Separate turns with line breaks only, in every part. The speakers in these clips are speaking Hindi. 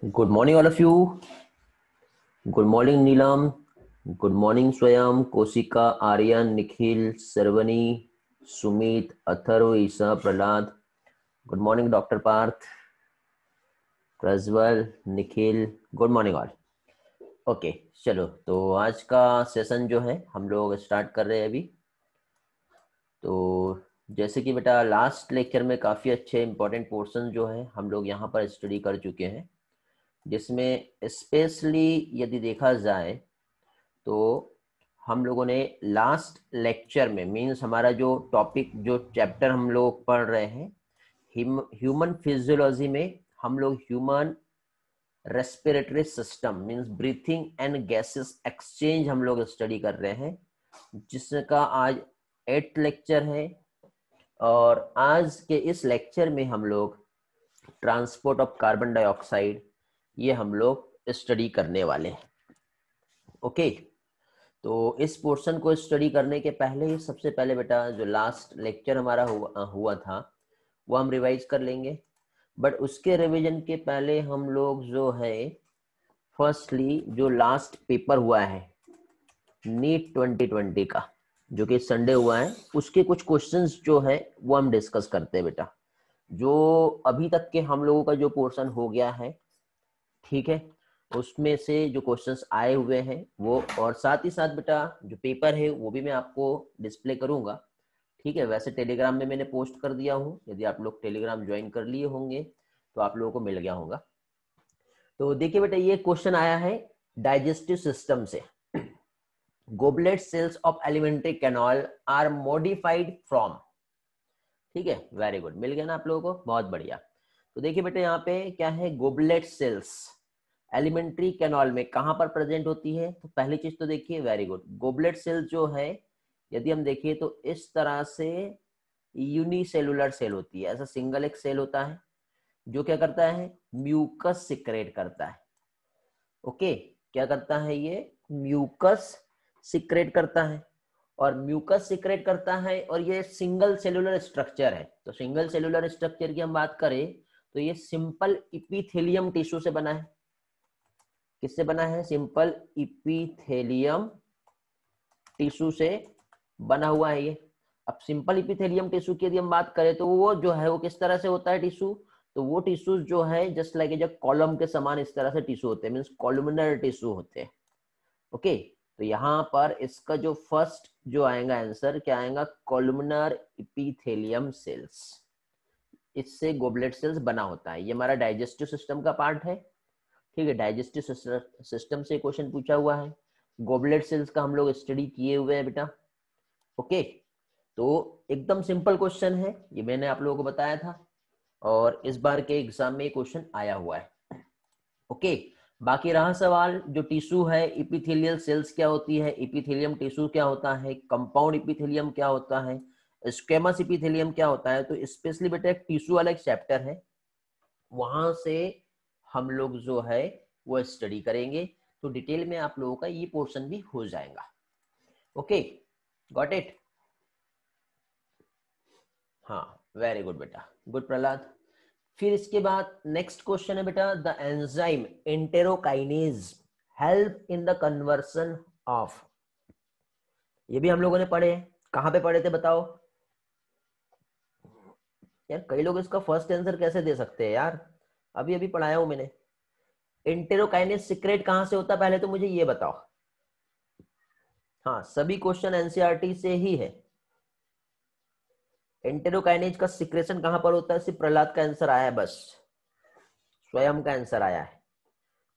Good morning, all of you. Good morning, Neelam. Good morning, Swayam, Kosika, Aryan, Nikhil, Sarvani, Sumit, Atharv, Isa, Prahlad. Good morning, Dr. Parth, Prajwal, Nikhil. Good morning all. Okay, चलो तो आज का सेशन जो है हम लोग स्टार्ट कर रहे हैं अभी. तो जैसे कि बेटा लास्ट लेक्चर में काफ़ी अच्छे इंपॉर्टेंट पोर्शन जो है हम लोग यहाँ पर स्टडी कर चुके हैं, जिसमें स्पेशली यदि देखा जाए तो हम लोगों ने लास्ट लेक्चर में मीन्स हमारा जो टॉपिक जो चैप्टर हम लोग पढ़ रहे हैं ह्यूमन फिजियोलॉजी में हम लोग human respiratory system means breathing and gases exchange हम लोग स्टडी कर रहे हैं, जिसका आज 8th लेक्चर है. और आज के इस लेक्चर में हम लोग ट्रांसपोर्ट ऑफ कार्बन डाइऑक्साइड ये हम लोग स्टडी करने वाले हैं. ओके, तो इस पोर्शन को स्टडी करने के पहले सबसे पहले बेटा जो लास्ट लेक्चर हमारा हुआ था वो हम रिवाइज कर लेंगे. बट उसके रिवीजन के पहले हम लोग जो है फर्स्टली जो लास्ट पेपर हुआ है नीट 2020 का जो कि संडे हुआ है उसके कुछ क्वेश्चंस जो है वो हम डिस्कस करते हैं बेटा. जो अभी तक के हम लोगों का जो पोर्शन हो गया है, ठीक है, उसमें से जो क्वेश्चंस आए हुए हैं वो, और साथ ही साथ बेटा जो पेपर है वो भी मैं आपको डिस्प्ले करूंगा. ठीक है, वैसे टेलीग्राम में मैंने पोस्ट कर दिया हूँ, यदि आप लोग टेलीग्राम ज्वाइन कर लिए होंगे तो आप लोगों को मिल गया होगा. तो देखिए बेटा ये क्वेश्चन आया है डाइजेस्टिव सिस्टम से. Goblet cells of alimentary canal are modified from. ठीक है, वेरी गुड, मिल गया ना आप लोगों को, बहुत बढ़िया. तो देखिए बेटा यहाँ पे क्या है, गोबलेट सेल्स एलिमेंट्री कैनाल में कहां पर प्रेजेंट होती है. तो पहली चीज तो देखिए, वेरी गुड, गोबलेट सेल जो है यदि हम देखिए तो इस तरह से यूनिसेलुलर सेल होती है. ऐसा सिंगल एक सेल होता है जो क्या करता है, म्यूकस सिक्रेट करता है. ओके, क्या करता है ये, म्यूकस सिक्रेट करता है. और म्यूकस सिक्रेट करता है और ये सिंगल सेलुलर स्ट्रक्चर है. तो सिंगल सेलुलर स्ट्रक्चर की हम बात करें तो ये सिंपल इपिथेलियम टिश्यू से बना है. किससे बना है, सिंपल इपिथेलियम टिश्यू से बना हुआ है ये. अब सिंपल इपिथेलियम टिश्यू की यदि हम बात करें तो वो जो है वो किस तरह से होता है टिश्यू, तो वो टिश्यू जो है जस्ट लाइक जब कॉलम के समान इस तरह से टिश्यू होते हैं, मींस कॉलमनर टिश्यू होते हैं. ओके, तो यहाँ पर इसका जो फर्स्ट जो आएगा आंसर क्या आएगा, कॉलमनर इपिथेलियम सेल्स. इससे गोबलेट सेल्स बना होता है. ये हमारा डाइजेस्टिव सिस्टम का पार्ट है. ठीक है, डाइजेस्टिव सिस्टम से क्वेश्चन पूछा हुआ है. गोबलेट सेल्स का हम लोग स्टडी किए हुए हैं बेटा. ओके, तो एकदम सिंपल क्वेश्चन है, ये मैंने आप लोगों को बताया था और इस बार के एग्जाम में क्वेश्चन आया हुआ है. ओके, बाकी रहा सवाल जो टिश्यू है, इपिथेलियल सेल्स क्या होती है, इपिथेलियम टिश्यू क्या होता है, कंपाउंड इपिथेलियम क्या होता है, स्क्वेमस इपिथेलियम क्या होता है. तो स्पेशली बेटा एक टिश्यू वाला एक चैप्टर है, वहां से हम लोग जो है वो स्टडी करेंगे. तो डिटेल में आप लोगों का ये पोर्शन भी हो जाएगा. Okay, got it. हाँ, वेरी गुड बेटा, गुड प्रहलाद. फिर इसके बाद नेक्स्ट क्वेश्चन है बेटा, the enzyme enterokinase help in the conversion of. ये भी हम लोगों ने पढ़े हैं, कहां पे पढ़े थे बताओ यार. कई लोग इसका फर्स्ट आंसर कैसे दे सकते हैं यार, अभी अभी पढ़ाया हूं मैंने. एंटेरोकाइनेज सीक्रेट कहां से होता है पहले तो मुझे ये बताओ. हाँ, सभी क्वेश्चन एनसीईआरटी से ही है. एंटेरोकाइनेज का सिक्रेशन कहां पर होता है, सिर्फ प्रहलाद का आंसर आया है बस, स्वयं का आंसर आया है.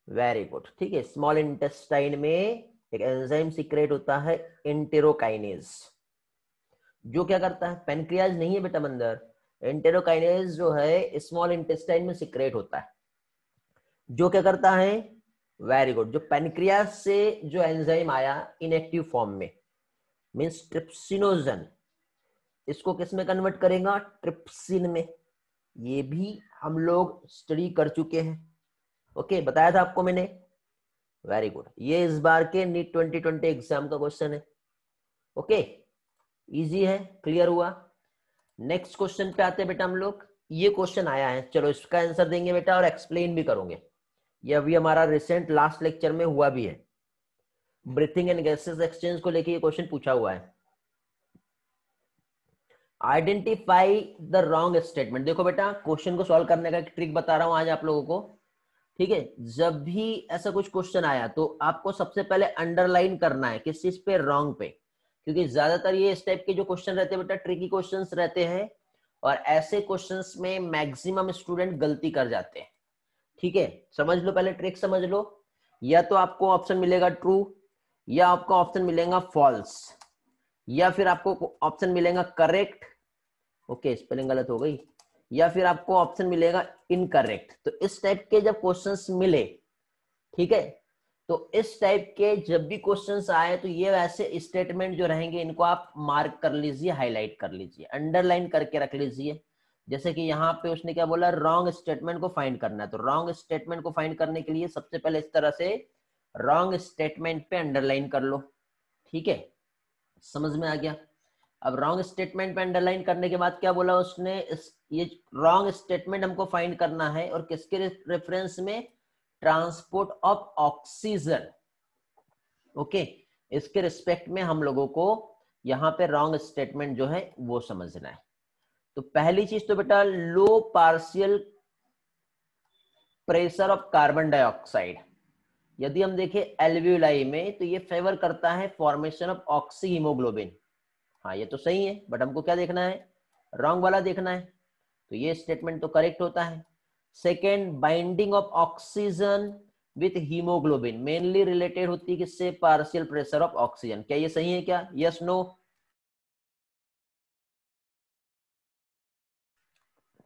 वेरी गुड, ठीक है. स्मॉल इंटेस्टाइन में एक एंजाइम सीक्रेट होता है एंटेरोकाइनेज, जो क्या करता है, पेनक्रियाज नहीं है बेटा मंदर, एंटेरोकाइनेज जो है स्मॉल इंटेस्टाइन में सीक्रेट होता है, जो क्या करता है, वेरी गुड, जो पेनक्रियाज से जो एंजाइम आया इनएक्टिव फॉर्म में मींस ट्रिप्सिनोजन, इसको किस में कन्वर्ट करेगा, ट्रिप्सिन में. ये भी हम लोग स्टडी कर चुके हैं. ओके, बताया था आपको मैंने. वेरी गुड, ये इस बार के नीट 2020 एग्जाम का क्वेश्चन है. ओके, इजी है, क्लियर हुआ. नेक्स्ट क्वेश्चन पे आते हैं बेटा हम लोग. ये क्वेश्चन आया है, चलो इसका आंसर देंगे बेटा और एक्सप्लेन भी करोगे. ये अभी हमारा रिसेंट लास्ट लेक्चर में हुआ भी है, ब्रीथिंग एंड गैसेस एक्सचेंज को लेके ये क्वेश्चन पूछा हुआ है। Identify the wrong statement. देखो बेटा, क्वेश्चन को सॉल्व करने का एक ट्रिक बता रहा हूं आज आप लोगों को, ठीक है। जब भी ऐसा कुछ क्वेश्चन आया तो आपको सबसे पहले अंडरलाइन करना है किस चीज पे, रॉन्ग पे, क्योंकि ज्यादातर ये इस टाइप के जो क्वेश्चन रहते हैं बेटा ट्रिकी क्वेश्चंस रहते हैं, और ऐसे क्वेश्चंस में मैक्सिमम स्टूडेंट गलती कर जाते हैं, ठीक है। समझ लो, पहले ट्रिक समझ लो। या तो आपको ऑप्शन मिलेगा ट्रू, या आपको ऑप्शन मिलेगा फॉल्स, या फिर आपको ऑप्शन मिलेगा करेक्ट, ओके स्पेलिंग गलत हो गई, या फिर आपको ऑप्शन मिलेगा इनकरेक्ट। तो इस टाइप के जब क्वेश्चंस मिले, ठीक है, तो इस टाइप के जब भी क्वेश्चंस आए तो ये वैसे स्टेटमेंट जो रहेंगे इनको आप मार्क कर लीजिए, हाईलाइट कर लीजिए, अंडरलाइन करके रख लीजिए। जैसे कि यहाँ पे उसने क्या बोला, रॉन्ग स्टेटमेंट को फाइंड करना है, तो रॉन्ग स्टेटमेंट को फाइंड करने के लिए सबसे पहले इस तरह से रॉन्ग स्टेटमेंट पे अंडरलाइन कर लो, ठीक है, समझ में आ गया। अब रॉन्ग स्टेटमेंट पे अंडरलाइन करने के बाद क्या बोला उसने, ये रॉन्ग स्टेटमेंट हमको फाइंड करना है, और किसके रेफरेंस में, ट्रांसपोर्ट ऑफ ऑक्सीजन, ओके, इसके रिस्पेक्ट में हम लोगों को यहाँ पे रॉन्ग स्टेटमेंट जो है वो समझना है। तो पहली चीज तो बेटा, low partial pressure of carbon dioxide, यदि हम देखें एल्वियोलाई में तो ये फेवर करता है फॉर्मेशन ऑफ ऑक्सी हीमोग्लोबिन। हाँ ये तो सही है, बट हमको क्या देखना है, रॉन्ग वाला देखना है, तो ये स्टेटमेंट तो करेक्ट होता है। Second, binding of oxygen with haemoglobin mainly related होती है किससे, पार्शियल प्रेशर ऑफ ऑक्सीजन। क्या ये सही है क्या, यस नो?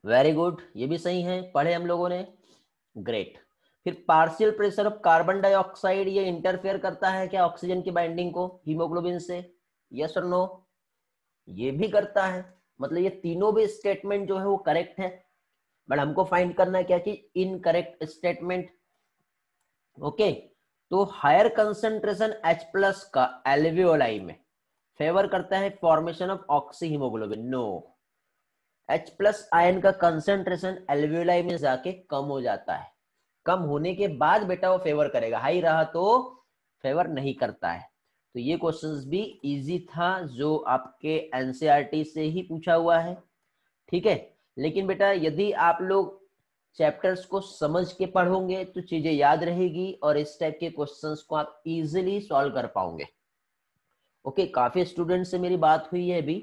वेरी गुड, ये भी सही है, पढ़े हम लोगों ने, ग्रेट। फिर partial pressure of carbon dioxide, ये इंटरफेयर करता है क्या ऑक्सीजन की बाइंडिंग को हीमोग्लोबिन से, यस और नो? ये भी करता है, मतलब ये तीनों भी स्टेटमेंट जो है वो करेक्ट है, बट हमको फाइंड करना है क्या कि इनकरेक्ट स्टेटमेंट, ओके। तो हायर कंसंट्रेशन H+ का एल्वियोलाई में फेवर करता है formation of oxyhaemoglobin, no. H+ ion का कंसंट्रेशन एल्वियोलाई में जाके कम हो जाता है, कम होने के बाद बेटा वो फेवर करेगा, हाई रहा तो फेवर नहीं करता है। तो ये क्वेश्चंस भी इजी था, जो आपके एनसीईआरटी से ही पूछा हुआ है, ठीक है। लेकिन बेटा यदि आप लोग चैप्टर्स को समझ के पढ़ोगे तो चीजें याद रहेगी, और इस टाइप के क्वेश्चंस को आप इजीली सॉल्व कर पाओगे, ओके। काफी स्टूडेंट से मेरी बात हुई है अभी,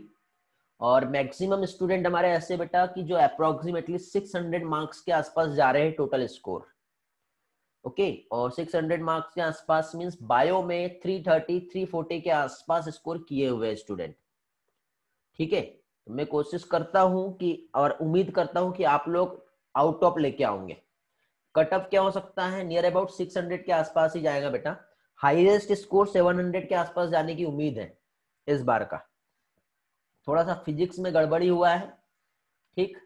और मैक्सिमम स्टूडेंट हमारे ऐसे बेटा कि जो अप्रोक्सीमेटली 600 मार्क्स के आसपास जा रहे हैं टोटल स्कोर, ओके। और 600 मार्क्स के आसपास मींस बायो में 330 340 के आसपास स्कोर किए हुए स्टूडेंट, ठीक है। तो मैं कोशिश करता हूं कि, और उम्मीद करता हूं कि आप लोग आउट ऑफ लेके आओगे। कट ऑफ क्या हो सकता है, नियर अबाउट 600 के आसपास ही जाएगा बेटा, हाईएस्ट स्कोर 700 के आसपास जाने की उम्मीद है इस बार का। थोड़ा सा फिजिक्स में गड़बड़ी हुआ है, ठीक,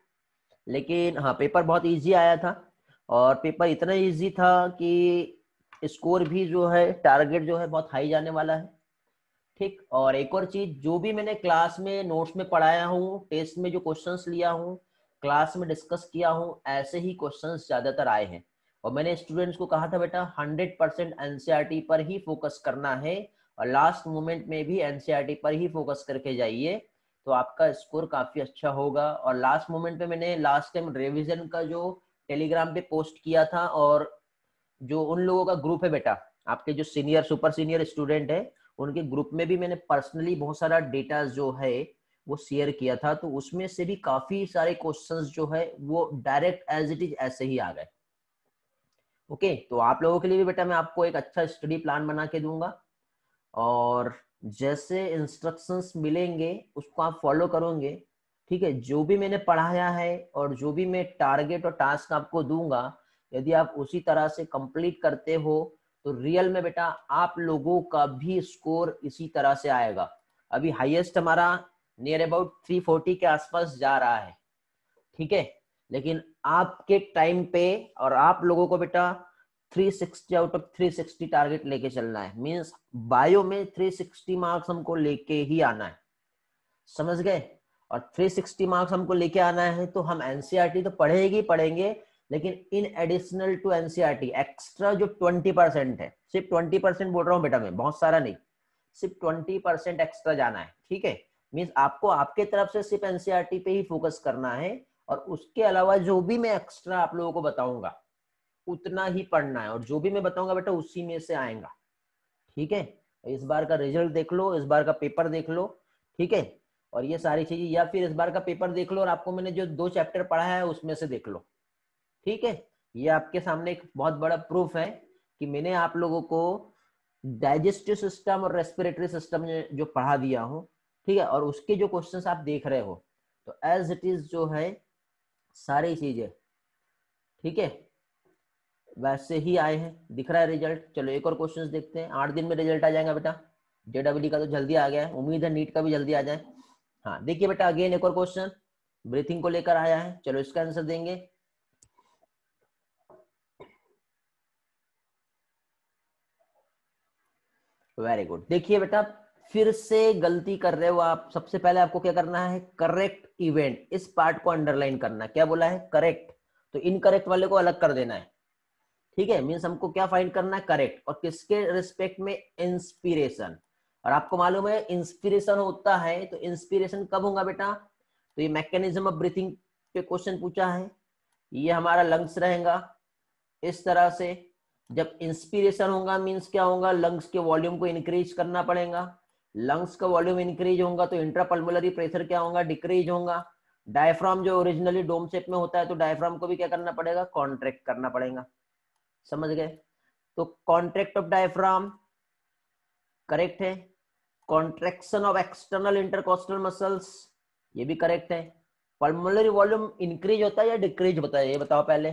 लेकिन हाँ पेपर बहुत इजी आया था, और पेपर इतना इजी था कि स्कोर भी जो है, टारगेट जो है बहुत हाई जाने वाला है, ठीक। और एक और चीज, जो भी मैंने क्लास में नोट्स में पढ़ाया हूँ, टेस्ट में जो क्वेश्चंस लिया हूँ, क्लास में डिस्कस किया हूँ, ऐसे ही क्वेश्चंस ज्यादातर आए हैं। और मैंने स्टूडेंट्स को कहा था बेटा 100% एनसीईआरटी पर ही फोकस करना है, और लास्ट मोमेंट में भी एनसीईआरटी पर ही फोकस करके जाइए, तो आपका स्कोर काफी अच्छा होगा। और लास्ट मोमेंट पे मैंने लास्ट टाइम रिविजन का जो टेलीग्राम पे पोस्ट किया था, और जो उन लोगों का ग्रुप है बेटा, आपके जो सीनियर सुपर सीनियर स्टूडेंट है, उनके ग्रुप में भी मैंने पर्सनली बहुत सारा डेटा जो है वो शेयर किया था, तो उसमें से भी काफी सारे क्वेश्चंस जो है वो डायरेक्ट एज इट इज ऐसे ही आ गए, ओके। तो आप लोगों के लिए भी बेटा मैं आपको एक अच्छा स्टडी प्लान बना के दूंगा, और जैसे इंस्ट्रक्शंस मिलेंगे उसको आप फॉलो करोगे, ठीक है। जो भी मैंने पढ़ाया है और जो भी मैं टारगेट और टास्क आपको दूंगा, यदि आप उसी तरह से कंप्लीट करते हो तो रियल में बेटा आप लोगों का भी स्कोर इसी तरह से आएगा। अभी हाईएस्ट हमारा नियर अबाउट 340 के आसपास जा रहा है, ठीक है। लेकिन आपके टाइम पे और आप लोगों को बेटा 360 आउट ऑफ 360 टारगेट लेके चलना है, मींस बायो में 360 मार्क्स हमको लेके ही आना है, समझ गए। और 360 मार्क्स हमको लेके आना है तो हम एनसीईआरटी तो पढ़ेंगे, लेकिन in additional to NCERT extra जो 20% है, सिर्फ 20% बोल रहा हूँ बेटा मैं, बहुत सारा नहीं, सिर्फ 20% एक्स्ट्रा जाना है, ठीक है। मीन्स आपको आपके तरफ से सिर्फ एनसीईआरटी पे ही फोकस करना है, और उसके अलावा जो भी मैं एक्स्ट्रा आप लोगों को बताऊंगा उतना ही पढ़ना है, और जो भी मैं बताऊंगा बेटा उसी में से आएगा, ठीक है। इस बार का रिजल्ट देख लो, इस बार का पेपर देख लो, ठीक है, और ये सारी चीजें, या फिर इस बार का पेपर देख लो और आपको मैंने जो 2 चैप्टर पढ़ा है उसमें से देख लो, ठीक है। ये आपके सामने एक बहुत बड़ा प्रूफ है कि मैंने आप लोगों को डाइजेस्टिव सिस्टम और रेस्पिरेटरी सिस्टम जो पढ़ा दिया हूं, ठीक है, और उसके जो क्वेश्चंस आप देख रहे हो, तो एज इट इज जो है सारी चीजें, ठीक है, वैसे ही आए हैं, दिख रहा है रिजल्ट। चलो एक और क्वेश्चंस देखते हैं, 8 दिन में रिजल्ट आ जाएगा बेटा। जेडब्ल्यू का तो जल्दी आ गया है, उम्मीद है नीट का भी जल्दी आ जाए। हाँ देखिए बेटा, अगेन एक और क्वेश्चन ब्रीथिंग को लेकर आया है, चलो इसका आंसर देंगे। Very good. देखिए बेटा, फिर से गलती कर रहे हो आप। सबसे पहले आपको क्या करना है, करेक्ट इवेंट, इस पार्ट को अंडरलाइन करना। क्या बोला है, करेक्ट, तो इनकरेक्ट वाले को अलग कर देना है, ठीक है। मीन्स हमको क्या फाइंड करना है, करेक्ट, और किसके रिस्पेक्ट में, इंस्पिरेशन। और आपको मालूम है इंस्पिरेशन होता है, तो इंस्पिरेशन कब होगा बेटा, तो ये मैकेनिज्म ऑफ ब्रीथिंग पे क्वेश्चन पूछा है, ये हमारा लंग्स रहेगा इस तरह से। जब इंस्पिरेशन होगा मीन्स क्या होगा, लंग्स के वॉल्यूम को इंक्रीज करना पड़ेगा। लंग्स का वॉल्यूम इंक्रीज होगा तो इंट्रापल्मोनरी प्रेशर क्या होगा, डिक्रीज होगा। डायफ्राम जो ओरिजिनली डोम शेप में होता है, तो डायफ्राम को भी क्या करना पड़ेगा, कॉन्ट्रैक्ट करना पड़ेगा, समझ गए। तो कॉन्ट्रैक्ट ऑफ डायफ्राम करेक्ट है। Contraction of external intercostal muscles, ये भी करेक्ट है। पल्मोनरी वॉल्यूम इंक्रीज होता है या डिक्रीज होता है, ये बताओ पहले।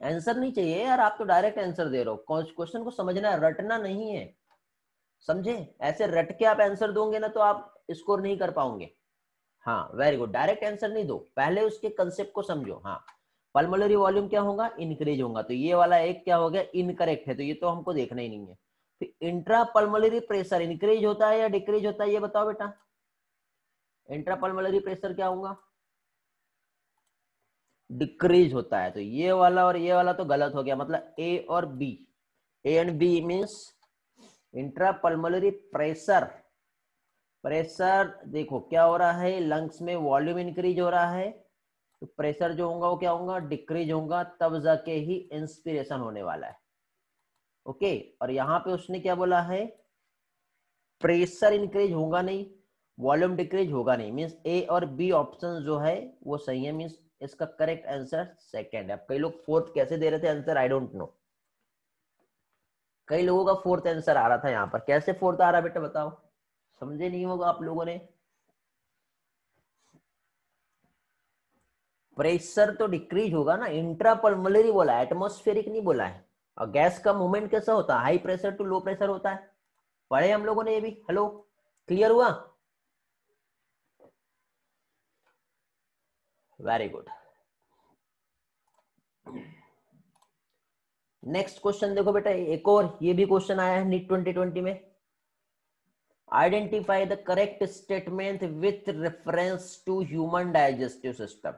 आंसर नहीं चाहिए यार, आप तो डायरेक्ट आंसर दे रहे हो, क्वेश्चन को समझना है, रटना नहीं है, समझे। ऐसे रट के आप आंसर दोगे ना तो आप स्कोर नहीं कर पाओगे। हाँ वेरी गुड, डायरेक्ट आंसर नहीं दो, पहले उसके कंसेप्ट को समझो। हाँ, पल्मोनरी वॉल्यूम क्या होगा, इंक्रीज होगा, तो ये वाला एक क्या हो गया, इनकरेक्ट है, तो ये तो हमको देखना ही नहीं है। फिर इंट्रा पल्मोनरी प्रेशर इंक्रीज होता है या डिक्रीज होता है, ये बताओ बेटा। इंट्रा पल्मोनरी प्रेशर क्या होगा, डिक्रीज होता है, तो ये वाला और ये वाला तो गलत हो गया, मतलब ए और B, A and B means intrapulmonary pressure. Pressure देखो क्या हो रहा है, लंग्स में वॉल्यूम इंक्रीज हो रहा है, तो प्रेशर जो होगा वो क्या होगा, डिक्रीज होगा, तब जाके ही इंस्पिरेशन होने वाला है, ओके। और यहाँ पे उसने क्या बोला है, प्रेशर इंक्रीज होगा नहीं, वॉल्यूम डिक्रीज होगा नहीं, मीन्स ए और बी ऑप्शन जो है वो सही है, मीन्स इसका करेक्ट आंसर सेकंड है। अब कई लोग फोर्थ कैसे दे रहे थे आंसर, आई डोंट नो, कई लोगों का फोर्थ आंसर आ रहा था यहाँ पर, कैसे फोर्थ आ रहा बेटा बताओ, समझे नहीं होगा आप लोगों ने। प्रेशर तो डिक्रीज होगा ना, इंट्रापल्मोनरी बोला है, एटमॉस्फेरिक नहीं बोला है। और गैस का मूवमेंट कैसा होता है, high pressure to low pressure होता है, पढ़े हम लोगों ने ये भी। हेलो, क्लियर हुआ, वेरी गुड। नेक्स्ट क्वेश्चन देखो बेटा, एक और ये भी क्वेश्चन आया है नीट 2020 में। Identify the correct statement with reference to human digestive system.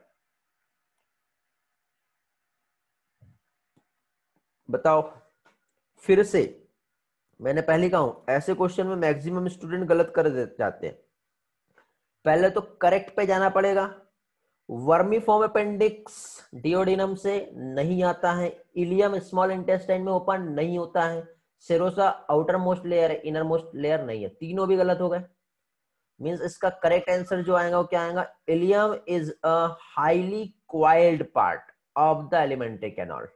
बताओ, फिर से मैंने पहले कहा हूं, ऐसे क्वेश्चन में मैक्सिमम स्टूडेंट गलत कर जाते हैं। पहले तो करेक्ट पे जाना पड़ेगा। वर्मीफॉर्म अपेंडिक्स डिओडिनम से नहीं आता है, इलियम स्मॉल इंटेस्टाइन में ओपन नहीं होता है, सेरोसा आउटर मोस्ट लेयर है, इनर मोस्ट लेयर नहीं है, तीनों भी गलत हो गए। मींस इसका करेक्ट आंसर जो आएगा वो क्या आएगा, ilium is a highly coiled part of the alimentary canal.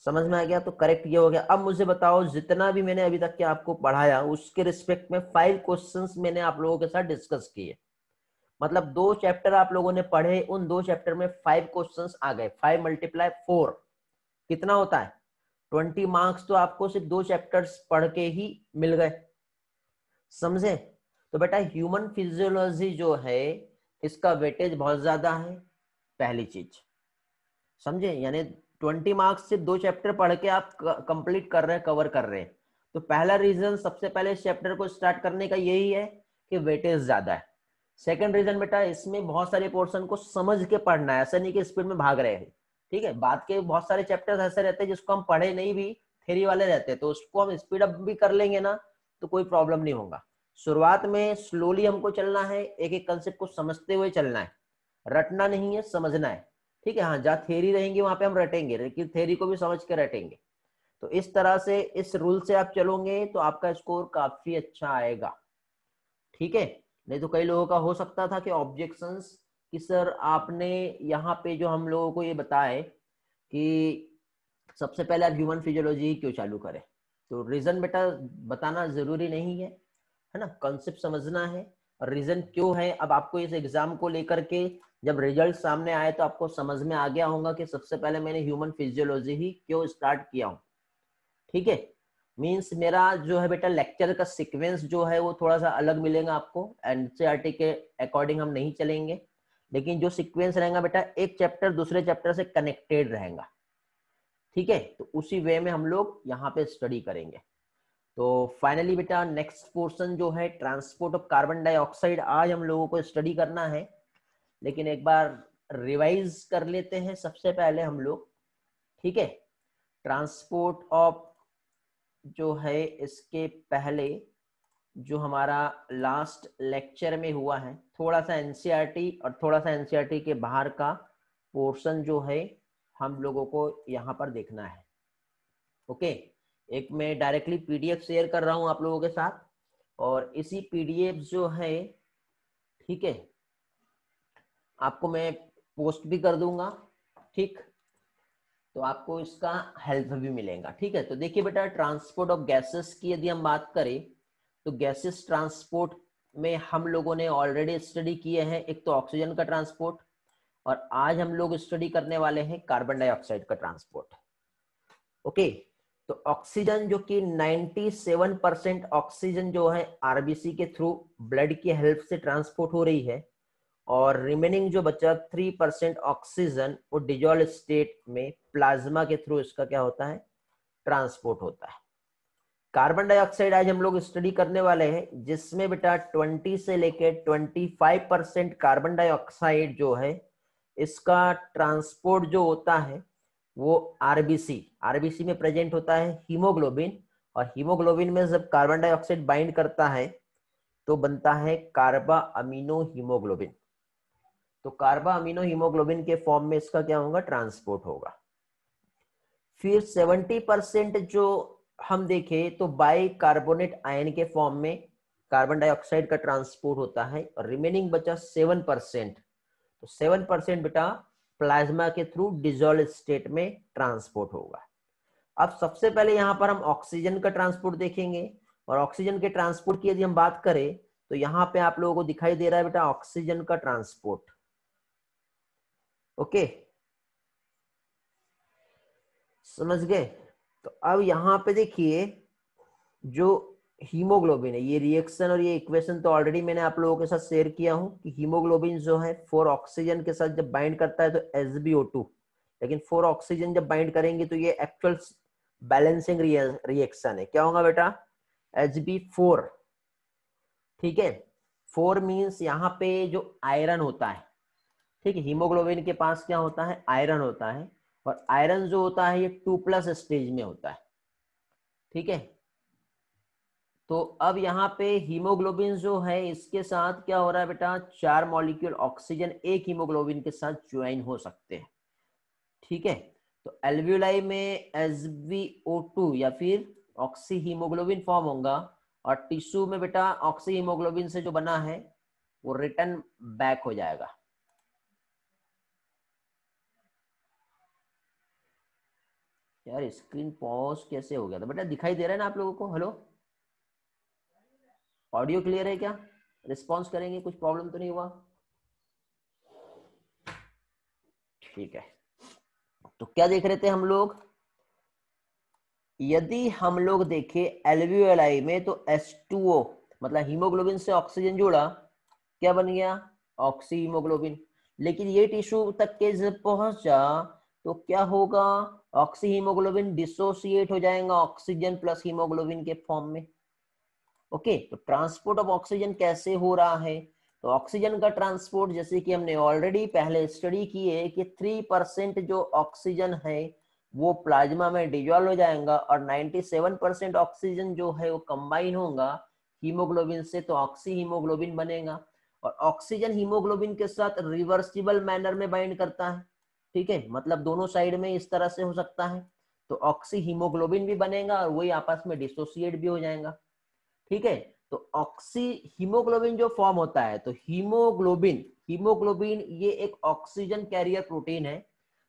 समझ में आ गया, तो करेक्ट ये हो गया। अब मुझे बताओ, जितना भी मैंने अभी तक के आपको पढ़ाया उसके रिस्पेक्ट में 5 क्वेश्चंस मैंने आप लोगों के साथ डिस्कस किए, मतलब 2 चैप्टर आप लोगों ने पढ़े, उन 2 चैप्टर में 5 क्वेश्चंस आ गए। 5 × 4 कितना होता है, 20 मार्क्स तो आपको सिर्फ 2 चैप्टर्स पढ़ के ही मिल गए, समझे। तो बेटा ह्यूमन फिजियोलॉजी जो है इसका वेटेज बहुत ज्यादा है, पहली चीज, समझे। यानी 20 मार्क्स सिर्फ 2 चैप्टर पढ़ के आप कंप्लीट कर रहे हैं, कवर कर रहे हैं। तो पहला रीजन सबसे पहले इस चैप्टर को स्टार्ट करने का यही है कि वेटेज ज्यादा है। सेकंड रीजन बेटा, इसमें बहुत सारे पोर्शन को समझ के पढ़ना है, ऐसा नहीं कि स्पीड में भाग रहे हैं। ठीक है, बात के बहुत सारे चैप्टर्स ऐसे रहते हैं जिसको हम पढ़े नहीं भी, थ्योरी वाले रहते हैं, तो उसको हम स्पीड अप भी कर लेंगे ना तो कोई प्रॉब्लम नहीं होगा। शुरुआत में स्लोली हमको चलना है, एक एक कंसेप्ट को समझते हुए चलना है, रटना नहीं है, समझना है। ठीक है, हाँ, जहाँ थ्योरी रहेंगी वहां पे हम रटेंगे, लेकिन थ्योरी को भी समझ के रटेंगे। तो इस तरह से, इस रूल से आप चलोगे तो आपका स्कोर काफी अच्छा आएगा। ठीक है, नहीं तो कई लोगों का हो सकता था कि ऑब्जेक्शंस कि सर आपने यहाँ पे जो हम लोगों को ये बताए कि सबसे पहले आप ह्यूमन फिजियोलॉजी क्यों चालू करें, तो रीजन बेटा बताना जरूरी नहीं है ना, कॉन्सेप्ट समझना है और रीजन क्यों है। अब आपको इस एग्जाम को लेकर के जब रिजल्ट सामने आए तो आपको समझ में आ गया होगा कि सबसे पहले मैंने ह्यूमन फिजियोलॉजी ही क्यों स्टार्ट किया हूँ। ठीक है, मीन्स मेरा जो है बेटा लेक्चर का सीक्वेंस जो है वो थोड़ा सा अलग मिलेगा आपको, एनसीईआरटी के अकॉर्डिंग हम नहीं चलेंगे, लेकिन जो सीक्वेंस रहेगा बेटा एक चैप्टर दूसरे चैप्टर से कनेक्टेड रहेगा। ठीक है, तो उसी वे में हम लोग यहाँ पे स्टडी करेंगे। तो फाइनली बेटा नेक्स्ट पोर्शन जो है ट्रांसपोर्ट ऑफ कार्बन डाइऑक्साइड आज हम लोगों को स्टडी करना है, लेकिन एक बार रिवाइज कर लेते हैं सबसे पहले हम लोग। ठीक है, ट्रांसपोर्ट ऑफ जो है इसके पहले जो हमारा लास्ट लेक्चर में हुआ है, थोड़ा सा एनसीईआरटी और थोड़ा सा एनसीईआरटी के बाहर का पोर्शन जो है हम लोगों को यहाँ पर देखना है। ओके, एक मैं डायरेक्टली पीडीएफ शेयर कर रहा हूँ आप लोगों के साथ, और इसी पीडीएफ जो है, ठीक है, आपको मैं पोस्ट भी कर दूंगा। ठीक, तो आपको इसका हेल्प भी मिलेगा। ठीक है, तो देखिए बेटा ट्रांसपोर्ट ऑफ गैसेस की यदि हम बात करें तो गैसेस ट्रांसपोर्ट में हम लोगों ने ऑलरेडी स्टडी किए हैं, एक तो ऑक्सीजन का ट्रांसपोर्ट, और आज हम लोग स्टडी करने वाले हैं कार्बन डाइऑक्साइड का ट्रांसपोर्ट। ओके, तो ऑक्सीजन जो कि 97% ऑक्सीजन जो है आरबीसी के थ्रू ब्लड की हेल्प से ट्रांसपोर्ट हो रही है, और रिमेनिंग जो बचा 3% ऑक्सीजन वो डिजॉल्व स्टेट में प्लाज्मा के थ्रू इसका क्या होता है, ट्रांसपोर्ट होता है। कार्बन डाइऑक्साइड आज हम लोग स्टडी करने वाले हैं, जिसमें बेटा 20 से लेके 25% कार्बन डाइऑक्साइड जो है इसका ट्रांसपोर्ट जो होता है वो आरबीसी में प्रेजेंट होता है हीमोग्लोबिन, और हीमोग्लोबिन में जब कार्बन डाइऑक्साइड बाइंड करता है तो बनता है कार्बा अमीनो हीमोग्लोबिन। तो कार्बा अमीनो हीमोग्लोबिन के फॉर्म में इसका क्या होगा, ट्रांसपोर्ट होगा। फिर 70% जो हम देखें तो बाई कार्बोनेट आयन के फॉर्म में कार्बन डाइऑक्साइड का ट्रांसपोर्ट होता है, और रिमेनिंग बचा 7%, तो 7% बेटा प्लाज्मा के थ्रू डिसॉल्व स्टेट में ट्रांसपोर्ट होगा। अब सबसे पहले यहां पर हम ऑक्सीजन का ट्रांसपोर्ट देखेंगे, और ऑक्सीजन के ट्रांसपोर्ट की यदि हम बात करें तो यहां पे आप लोगों को दिखाई दे रहा है बेटा ऑक्सीजन का ट्रांसपोर्ट। ओके, समझ गए। तो अब यहां पे देखिए जो हीमोग्लोबिन है, ये रिएक्शन और ये इक्वेशन तो ऑलरेडी मैंने आप लोगों के साथ शेयर किया हूं कि हीमोग्लोबिन जो है 4 ऑक्सीजन के साथ जब बाइंड करता है तो SbO2, लेकिन 4 ऑक्सीजन जब बाइंड करेंगे तो ये एक्चुअल बैलेंसिंग रिएक्शन है। क्या होगा बेटा, Hb4। ठीक है, 4 मीन्स यहाँ पे जो आयरन होता है, ठीक है, हीमोग्लोबिन के पास क्या होता है, आयरन होता है, और आयरन जो होता है ये 2+ स्टेज में होता है। ठीक है, तो अब यहाँ पे हीमोग्लोबिन जो है इसके साथ क्या हो रहा है बेटा, 4 मॉलिक्यूल ऑक्सीजन एक हीमोग्लोबिन के साथ ज्वाइन हो सकते हैं। ठीक है, तो एल्वियोलाई में SbO2 या फिर ऑक्सी हीमोग्लोबिन फॉर्म होगा, और टिश्यू में बेटा ऑक्सी हीमोग्लोबिन से जो बना है वो रिटर्न बैक हो जाएगा। यार स्क्रीन पॉज कैसे हो गया था बेटा, दिखाई दे रहा है ना आप लोगों को, हेलो, ऑडियो क्लियर है क्या, रिस्पॉन्स करेंगे, कुछ प्रॉब्लम तो नहीं हुआ? ठीक है, तो क्या देख रहे थे हम लोग, यदि हम लोग देखें एल्वियोलाई में तो H2O मतलब हीमोग्लोबिन से ऑक्सीजन जोड़ा, क्या बन गया, ऑक्सी हीमोग्लोबिन। लेकिन ये टिश्यू तक के जब पहुंचा तो क्या होगा, ऑक्सी हीमोग्लोबिन डिसोसिएट हो जाएगा ऑक्सीजन प्लस हीमोग्लोबिन के फॉर्म में। ओके, तो ट्रांसपोर्ट ऑफ ऑक्सीजन कैसे हो रहा है, तो ऑक्सीजन का ट्रांसपोर्ट जैसे कि हमने ऑलरेडी पहले स्टडी की है कि 3% जो ऑक्सीजन है वो प्लाज्मा में डिजॉल्व हो जाएगा और 97% ऑक्सीजन जो है वो कंबाइन होगा हीमोग्लोबिन से, तो ऑक्सी हीमोग्लोबिन बनेगा। और ऑक्सीजन हीमोग्लोबिन के साथ रिवर्सिबल मैनर में बाइंड करता है, ठीक है, मतलब दोनों साइड में इस तरह से हो सकता है, तो ऑक्सी हीमोग्लोबिन भी बनेगा और वही आपस में डिसोसिएट भी हो जाएगा, ठीक है। तो ऑक्सी हीमोग्लोबिन जो फॉर्म होता है, तो हीमोग्लोबिन हीमोग्लोबिन ये एक ऑक्सीजन कैरियर प्रोटीन है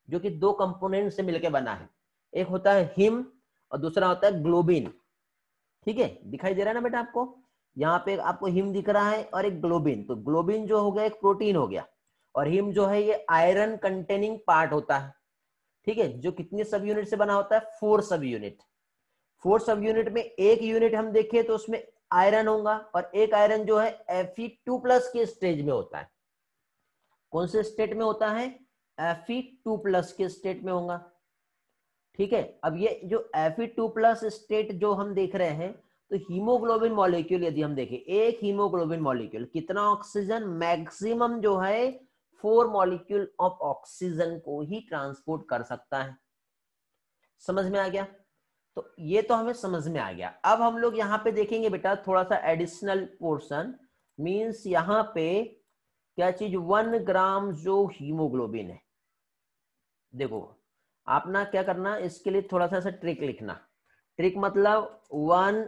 जो कि दो कंपोनेंट से मिलकर बना है, एक होता है हिम और दूसरा होता है ग्लोबिन, ठीक है। दिखाई दे रहा है ना बेटा आपको, यहाँ पे आपको हिम दिख रहा है और एक ग्लोबिन, तो ग्लोबिन जो हो गया एक प्रोटीन हो गया और हिम जो है ये आयरन कंटेनिंग पार्ट होता है, ठीक है, जो कितने सब यूनिट से बना होता है, 4 सब यूनिट। 4 सब यूनिट में एक यूनिट हम देखें तो उसमें आयरन होगा और एक आयरन जो है Fe2+ के स्टेज में होता है। कौन से स्टेट में होता है, Fe2+ के स्टेट में होगा, ठीक है। अब ये जो Fe2+ स्टेट जो हम देख रहे हैं, तो हीमोग्लोबिन मॉलिक्यूल यदि हम देखें, एक हीमोग्लोबिन मॉलिक्यूल कितना ऑक्सीजन, मैक्सिमम जो है 4 मॉलिक्यूल ऑफ ऑक्सीजन को ही ट्रांसपोर्ट कर सकता है। समझ में आ गया, तो ये तो हमें समझ में आ गया। अब हम लोग यहाँ पे देखेंगे बेटा थोड़ा सा एडिशनल पोर्शन, मींस यहाँ पे क्या चीज, 1 ग्राम जो हीमोग्लोबिन है, देखो आप ना क्या करना, इसके लिए थोड़ा सा ट्रिक लिखना। ट्रिक मतलब 1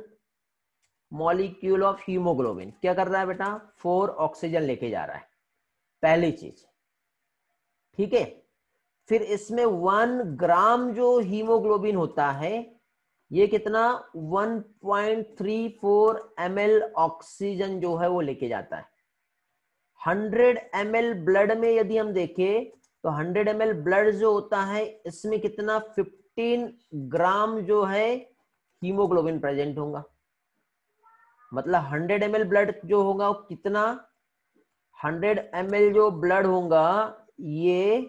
मॉलिक्यूल ऑफ हीमोग्लोबिन क्या कर रहा है बेटा, 4 ऑक्सीजन लेके जा रहा है, पहली चीज, ठीक है। फिर इसमें 1 ग्राम जो हीमोग्लोबिन होता है ये कितना, 1.34 ml ऑक्सीजन जो है वो लेके जाता है। 100 ml ब्लड में यदि हम देखें तो 100 ml ब्लड जो होता है इसमें कितना, 15 ग्राम जो है हीमोग्लोबिन प्रेजेंट होगा। मतलब 100 ml ब्लड जो होगा वो कितना, 100 ml जो ब्लड होगा ये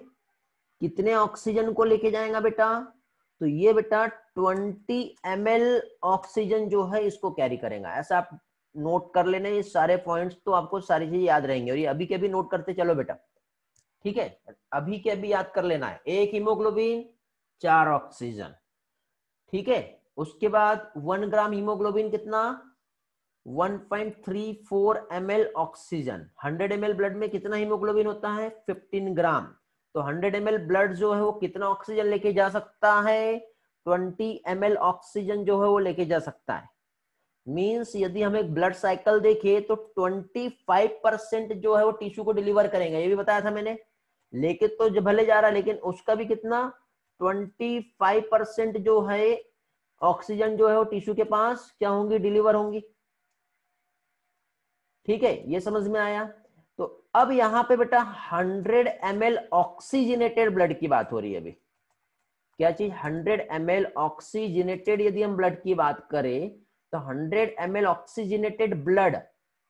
कितने ऑक्सीजन को लेके जाएगा बेटा, तो ये बेटा 20 ml ऑक्सीजन जो है इसको कैरी करेगा। ऐसा आप नोट कर लेना, ये सारे पॉइंट्स तो आपको सारी चीजें याद रहेंगे और ये अभी के अभी नोट करते चलो बेटा, ठीक है, अभी के अभी याद कर लेना है। एक हीमोग्लोबिन 4 ऑक्सीजन, ठीक है। उसके बाद 1 ग्राम हीमोग्लोबिन कितना, 1.34 ml ऑक्सीजन। 100 ml ब्लड में कितना हीमोग्लोबिन होता है, 15 ग्राम। तो 100 ml ब्लड जो है वो कितना ऑक्सीजन लेके जा सकता है, 20 ml ऑक्सीजन जो है वो लेके जा सकता है। मींस यदि हम एक ब्लड साइकिल देखें तो 25% जो है वो टिश्यू को डिलीवर करेंगे, ये भी बताया था मैंने। लेके तो जो भले जा रहा है लेकिन उसका भी कितना, 25% जो है ऑक्सीजन जो है वो टिश्यू के पास क्या होंगी, डिलीवर होंगी, ठीक है, ये समझ में आया। तो अब यहां पे बेटा 100 ml ऑक्सीजनेटेड ब्लड की बात हो रही है अभी, क्या चीज, 100 ml ऑक्सीजनेटेड यदि हम ब्लड की बात करें तो 100 ml ऑक्सीजनेटेड ब्लड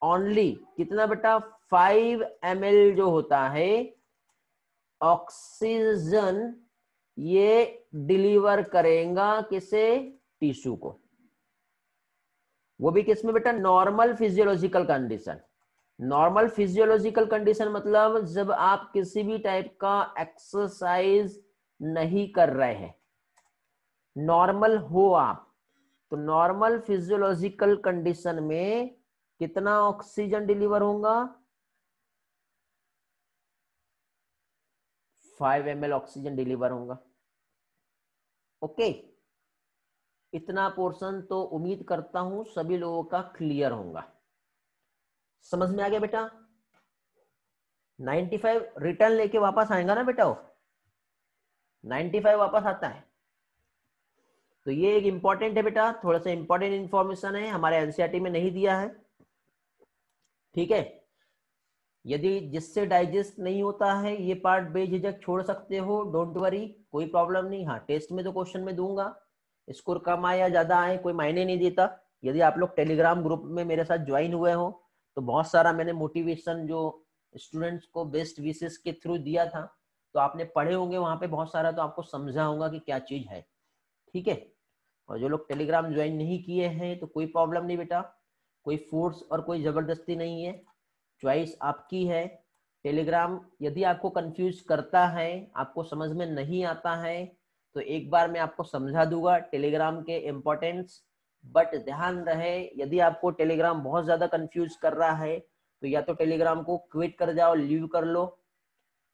ओनली कितना बेटा, 5 ml जो होता है ऑक्सीजन ये डिलीवर करेगा किसे, टिश्यू को। वो भी किसमें बेटा, normal physiological condition. Normal physiological condition मतलब जब आप किसी भी टाइप का एक्सरसाइज नहीं कर रहे हैं, नॉर्मल हो आप, तो नॉर्मल फिजियोलॉजिकल कंडीशन में कितना ऑक्सीजन डिलीवर होगा, 5 ml ऑक्सीजन डिलीवर होगा, ओके। इतना पोर्शन तो उम्मीद करता हूं सभी लोगों का क्लियर होगा, समझ में आ गया बेटा। 95 रिटर्न लेके वापस आएगा ना बेटा, वो 95 वापस आता है। तो ये एक इंपॉर्टेंट है बेटा, थोड़ा सा इंपॉर्टेंट इंफॉर्मेशन है, हमारे एनसीईआरटी में नहीं दिया है, ठीक है। यदि जिससे डाइजेस्ट नहीं होता है ये पार्ट बेझिझक छोड़ सकते हो, डोंट वरी, कोई प्रॉब्लम नहीं। हाँ टेस्ट में तो क्वेश्चन में दूंगा, स्कोर कम आए या ज्यादा आए कोई मायने नहीं देता। यदि आप लोग टेलीग्राम ग्रुप में मेरे साथ ज्वाइन हुए हो तो बहुत सारा मैंने मोटिवेशन जो स्टूडेंट्स को बेस्ट विशेष के थ्रू दिया था, तो आपने पढ़े होंगे वहां पे बहुत सारा, तो आपको समझा होगा कि क्या चीज है, ठीक है। और जो लोग टेलीग्राम ज्वाइन नहीं किए हैं तो कोई प्रॉब्लम नहीं बेटा, कोई फोर्स और कोई जबरदस्ती नहीं है, चॉइस आपकी है। टेलीग्राम यदि आपको कंफ्यूज करता है, आपको समझ में नहीं आता है, तो एक बार मैं आपको समझा दूंगा टेलीग्राम के इम्पोर्टेंस। बट ध्यान रहे, यदि आपको टेलीग्राम बहुत ज्यादा कंफ्यूज कर रहा है तो या तो टेलीग्राम को क्विट कर जाओ, लीव कर लो,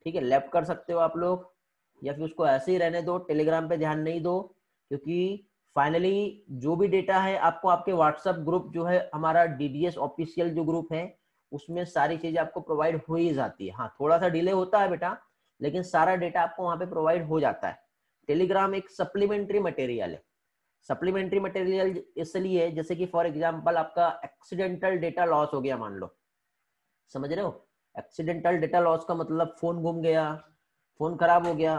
ठीक है, लेफ्ट कर सकते हो आप लोग, या फिर उसको ऐसे ही रहने दो, टेलीग्राम पे ध्यान नहीं दो। क्योंकि फाइनली जो भी डेटा है आपको आपके व्हाट्सएप ग्रुप जो है हमारा डीडीएस ऑफिशियल जो ग्रुप है उसमें सारी चीजें आपको प्रोवाइड हो ही जाती है। हाँ, थोड़ा सा डिले होता है बेटा, लेकिन सारा डेटा आपको वहां पे प्रोवाइड हो जाता है। टेलीग्राम एक सप्लीमेंट्री मटेरियल है। सप्लीमेंट्री मटेरियल इसलिए, जैसे कि फॉर एग्जांपल आपका एक्सीडेंटल डेटा लॉस हो गया मान लो, समझ रहे हो, एक्सीडेंटल डेटा लॉस का मतलब फोन गुम गया, फोन खराब हो गया,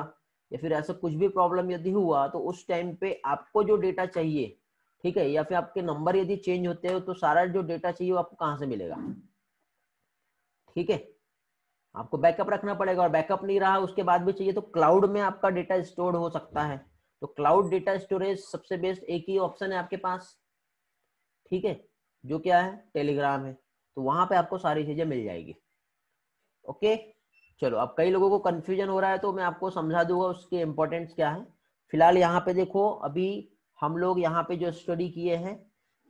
या फिर ऐसा कुछ भी प्रॉब्लम यदि हुआ तो उस टाइम पे आपको जो डेटा चाहिए, ठीक है, या फिर आपके नंबर यदि चेंज होते हो तो सारा जो डेटा चाहिए वो आपको कहाँ से मिलेगा, ठीक है, आपको बैकअप रखना पड़ेगा, और बैकअप नहीं रहा उसके बाद भी चाहिए तो क्लाउड में आपका डेटा स्टोर हो सकता है। तो क्लाउड डेटा स्टोरेज सबसे बेस्ट एक ही ऑप्शन है आपके पास, ठीक है, जो क्या है, टेलीग्राम है। तो वहां पे आपको सारी चीजें मिल जाएगी। ओके, चलो, अब कई लोगों को कंफ्यूजन हो रहा है तो मैं आपको समझा दूंगा उसके इंपॉर्टेंस क्या है। फिलहाल यहाँ पे देखो, अभी हम लोग यहाँ पे जो स्टडी किए हैं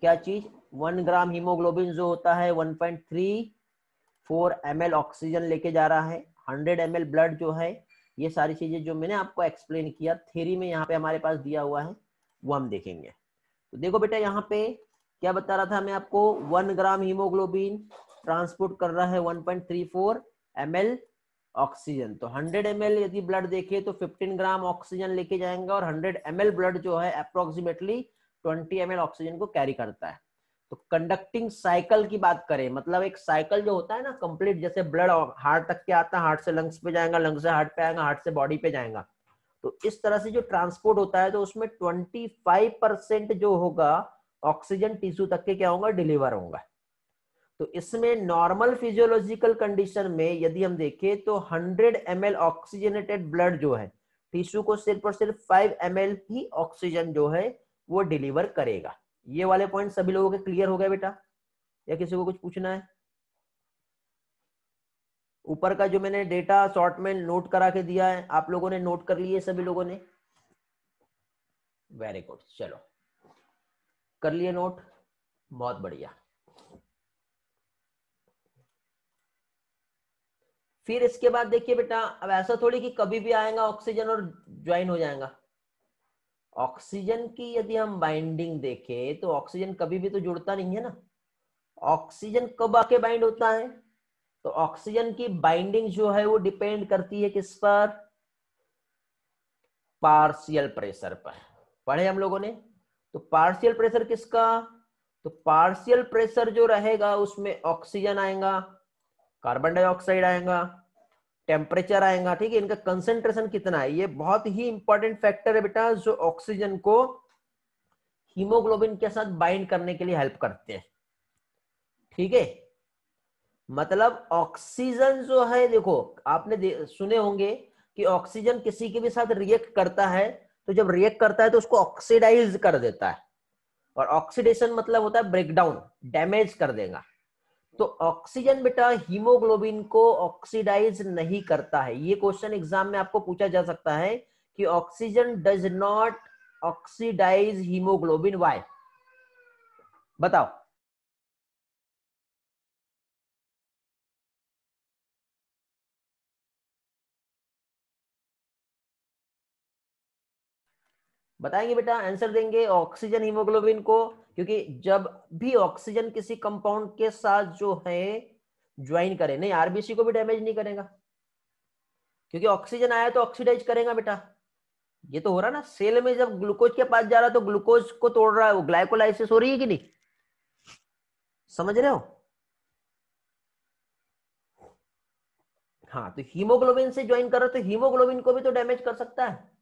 क्या चीज, 1 ग्राम हीमोग्लोबिन जो होता है 1.34 ml ऑक्सीजन लेके जा रहा है, 100 ml ब्लड जो है, ये सारी चीजें जो मैंने आपको एक्सप्लेन किया थ्योरी में यहाँ पे हमारे पास दिया हुआ है वो हम देखेंगे। तो देखो बेटा, यहाँ पे क्या बता रहा था मैं आपको, 1 ग्राम हीमोग्लोबिन ट्रांसपोर्ट कर रहा है 1.34 ml ऑक्सीजन। तो 100 ml यदि ब्लड देखे तो 15 ग्राम ऑक्सीजन लेके जाएंगे, और 100 ml ब्लड जो है अप्रोक्सीमेटली 20 ml ऑक्सीजन को कैरी करता है। तो कंडक्टिंग साइकिल की बात करें, मतलब एक साइकिल जो होता है ना कंप्लीट, जैसे ब्लड हार्ट तक के आता है, हार्ट से लंग्स पे जाएगा, लंग्स से हार्ट पे आएगा, हार्ट से बॉडी पे जाएगा, तो इस तरह से जो ट्रांसपोर्ट होता है तो उसमें 25% जो होगा ऑक्सीजन टिश्यू तक के क्या होगा, डिलीवर होगा। तो इसमें नॉर्मल फिजियोलॉजिकल कंडीशन में यदि हम देखें तो 100 ml ऑक्सीजनेटेड ब्लड जो है टिश्यू को सिर्फ और सिर्फ 5 ml ही ऑक्सीजन जो है वो डिलीवर करेगा। ये वाले पॉइंट सभी लोगों के क्लियर हो गए बेटा, या किसी को कुछ पूछना है? ऊपर का जो मैंने डेटा शॉर्ट में नोट करा के दिया है, आप लोगों ने नोट कर लिए सभी लोगों ने? वेरी गुड, चलो कर लिए नोट, बहुत बढ़िया। फिर इसके बाद देखिए बेटा, अब ऐसा थोड़ी कि कभी भी आएगा ऑक्सीजन और ज्वाइन हो जाएगा। ऑक्सीजन की यदि हम बाइंडिंग देखें तो ऑक्सीजन कभी भी तो जुड़ता नहीं है ना। ऑक्सीजन कब आके बाइंड होता है? तो ऑक्सीजन की बाइंडिंग जो है वो डिपेंड करती है किस पर? पार्शियल प्रेशर पर। पढ़े हम लोगों ने? तो पार्शियल प्रेशर किसका? तो पार्शियल प्रेशर जो रहेगा उसमें ऑक्सीजन आएगा, कार्बन डाइऑक्साइड आएगा, टेम्परेचर आएगा, ठीक है, इनका कंसेंट्रेशन कितना है, ये बहुत ही इंपॉर्टेंट फैक्टर है बेटा, जो ऑक्सीजन को हीमोग्लोबिन के साथ बाइंड करने के लिए हेल्प करते हैं, ठीक है। मतलब ऑक्सीजन जो है, देखो आपने सुने होंगे कि ऑक्सीजन किसी के भी साथ रिएक्ट करता है, तो जब रिएक्ट करता है तो उसको ऑक्सीडाइज कर देता है, और ऑक्सीडेशन मतलब होता है ब्रेकडाउन, डैमेज कर देगा। तो ऑक्सीजन बेटा हीमोग्लोबिन को ऑक्सीडाइज नहीं करता है। ये क्वेश्चन एग्जाम में आपको पूछा जा सकता है कि oxygen does not oxidise haemoglobin, why? बताओ। बताएंगे बेटा, आंसर देंगे ऑक्सीजन हीमोग्लोबिन को, क्योंकि जब भी ऑक्सीजन किसी कंपाउंड के साथ जो है ज्वाइन करे, नहीं आरबीसी को भी डैमेज नहीं करेगा, क्योंकि ऑक्सीजन आया तो ऑक्सीडाइज करेगा बेटा। ये तो हो रहा ना, सेल में जब ग्लूकोज के पास जा रहा है तो ग्लूकोज को तोड़ रहा है, वो ग्लाइकोलाइसिस हो रही है कि नहीं? समझ रहे हो? हाँ, तो हीमोग्लोबिन से ज्वाइन कर रहा है तो हीमोग्लोबिन को भी तो डैमेज कर सकता है,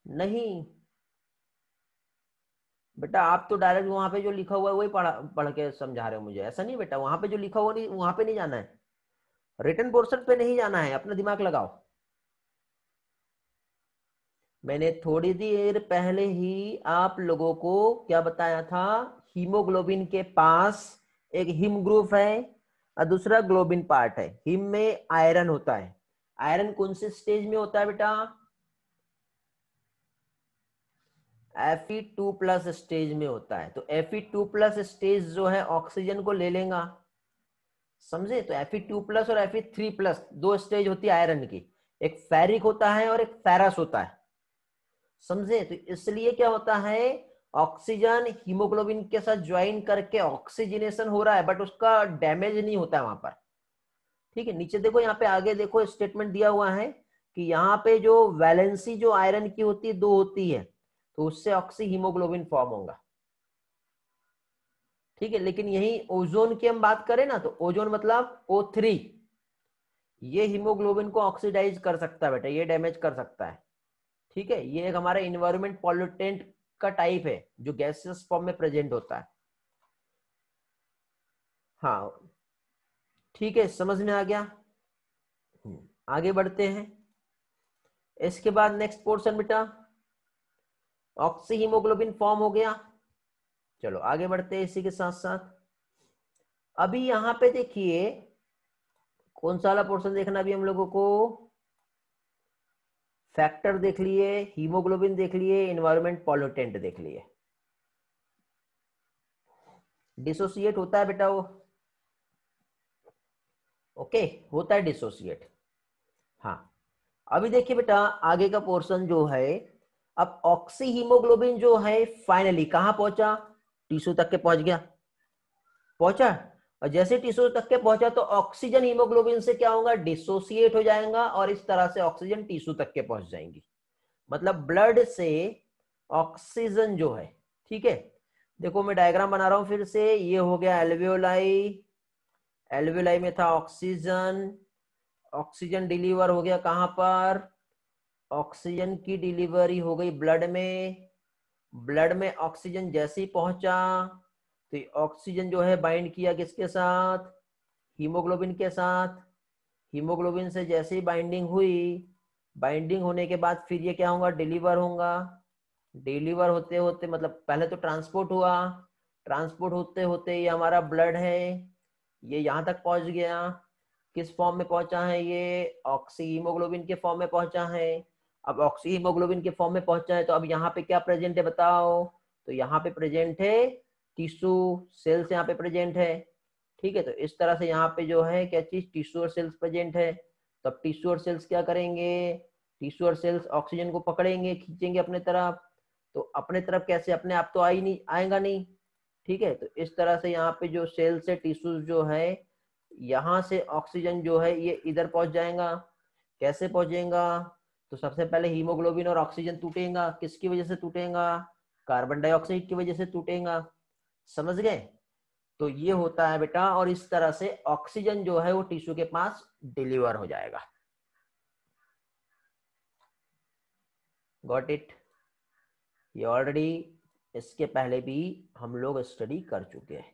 नहीं बेटा, आप तो डायरेक्ट वहां पे जो लिखा हुआ है वही पढ़ के समझा रहे हो मुझे, ऐसा नहीं बेटा, वहां पे जो लिखा हुआ नहीं वहां पे नहीं जाना है, रिटन पोर्शन पे नहीं जाना है, अपना दिमाग लगाओ। मैंने थोड़ी देर पहले ही आप लोगों को क्या बताया था, हीमोग्लोबिन के पास एक हिम ग्रुप है और दूसरा ग्लोबिन पार्ट है। हिम में आयरन होता है। आयरन कौन से स्टेज में होता है बेटा? Fe2+ स्टेज में होता है। तो Fe2+ स्टेज जो है ऑक्सीजन को ले लेगा, समझे? तो Fe2+ और Fe3+ दो स्टेज होती है आयरन की, एक फेरिक होता है और एक फेरस होता है, समझे? तो इसलिए क्या होता है, ऑक्सीजन हीमोग्लोबिन के साथ ज्वाइन करके ऑक्सीजनेशन हो रहा है, बट उसका डैमेज नहीं होता है वहां पर। ठीक है, नीचे देखो, यहाँ पे आगे देखो स्टेटमेंट दिया हुआ है कि यहाँ पे जो वैलेंसी जो आयरन की होती है 2 होती है, तो उससे ऑक्सी हीमोग्लोबिन फॉर्म होगा। ठीक है, लेकिन यही ओजोन की हम बात करें ना, तो ओजोन मतलब O3, ये हीमोग्लोबिन को ऑक्सीडाइज कर सकता है बेटा, ये डैमेज कर सकता है। ठीक है, ये एक हमारा इन्वायरमेंट पॉल्यूटेंट का टाइप है जो गैसियस फॉर्म में प्रेजेंट होता है। हाँ ठीक है, समझ में आ गया। आगे बढ़ते हैं। इसके बाद नेक्स्ट पोर्शन बेटा, ऑक्सी हीमोग्लोबिन फॉर्म हो गया। चलो आगे बढ़ते हैं इसी के साथ साथ। अभी यहां पे देखिए कौन सा वाला पोर्शन देखना अभी हम लोगों को, फैक्टर देख लिए, हीमोग्लोबिन देख लिए, इन्वायरमेंट पॉल्यूटेंट देख लिए। डिसोसिएट होता है बेटा वो, ओके, होता है डिसोसिएट। हाँ, अभी देखिए बेटा आगे का पोर्शन जो है, अब ऑक्सी हीमोग्लोबिन जो है फाइनली कहां पहुंचा? टिश्यू तक के पहुंच गया, पहुंचा। और जैसे टिश्यू तक के पहुंचा तो ऑक्सीजन हीमोग्लोबिन से क्या होगा, डिसोसिएट हो जाएगा और इस तरह से ऑक्सीजन टिश्यू तक के पहुंच जाएंगी। मतलब ब्लड से ऑक्सीजन जो है, ठीक है, देखो मैं डायग्राम बना रहा हूं फिर से। ये हो गया एल्वेओलाई, एल्वेओलाई में था ऑक्सीजन, ऑक्सीजन डिलीवर हो गया कहां पर? ऑक्सीजन की डिलीवरी हो गई ब्लड में। ब्लड में ऑक्सीजन जैसे ही पहुंचा तो ऑक्सीजन जो है बाइंड किया किसके साथ? हीमोग्लोबिन के साथ। हीमोग्लोबिन से जैसे ही बाइंडिंग हुई, बाइंडिंग होने के बाद फिर ये क्या होगा, डिलीवर होगा। डिलीवर होते होते मतलब पहले तो ट्रांसपोर्ट हुआ, ट्रांसपोर्ट होते होते ये हमारा ब्लड है, ये यहाँ तक पहुंच गया। किस फॉर्म में पहुंचा है ये? ऑक्सी हीमोग्लोबिन के फॉर्म में पहुंचा है। अब ऑक्सी हीमोग्लोबिन के फॉर्म में पहुंचा है तो अब यहाँ पे क्या प्रेजेंट है बताओ? तो यहाँ पे प्रेजेंट है टिश्यू सेल्स, यहाँ पे प्रेजेंट है। ठीक है, तो इस तरह से यहाँ पे जो है क्या चीज, टिश्यू और सेल्स प्रेजेंट है। तो अब टिश्यू और सेल्स क्या करेंगे? टिश्यू और सेल्स ऑक्सीजन को पकड़ेंगे, खींचेंगे अपने तरफ। तो अपने तरफ कैसे, अपने आप तो आ ही नहीं, आएगा नहीं। ठीक है, तो इस तरह से यहाँ पे जो सेल्स है, टिश्यूज जो है, यहाँ से ऑक्सीजन जो है ये इधर पहुंच जाएगा। कैसे पहुंचेगा? तो सबसे पहले हीमोग्लोबिन और ऑक्सीजन टूटेगा, किसकी वजह से टूटेगा? कार्बन डाइऑक्साइड की वजह से टूटेगा, समझ गए? तो ये होता है बेटा, और इस तरह से ऑक्सीजन जो है वो टिश्यू के पास डिलीवर हो जाएगा। Got it? ये ऑलरेडी इसके पहले भी हम लोग स्टडी कर चुके हैं।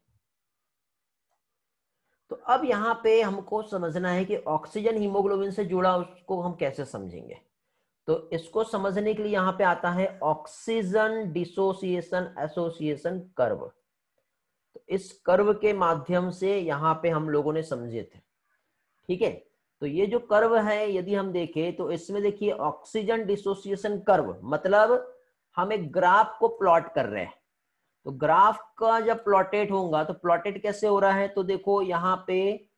तो अब यहाँ पे हमको समझना है कि ऑक्सीजन हीमोग्लोबिन से जुड़ा उसको हम कैसे समझेंगे। तो इसको समझने के लिए यहाँ पे आता है ऑक्सीजन डिसोसिएशन एसोसिएशन कर्व। तो इस कर्व के माध्यम से यहाँ पे हम लोगों ने समझे थे। ठीक है, तो ये जो कर्व है यदि हम देखें तो इसमें देखिए ऑक्सीजन डिसोसिएशन कर्व मतलब हम एक ग्राफ को प्लॉट कर रहे हैं। तो ग्राफ का जब प्लॉटेड होगा तो प्लॉटेड कैसे हो रहा है? तो देखो यहाँ पे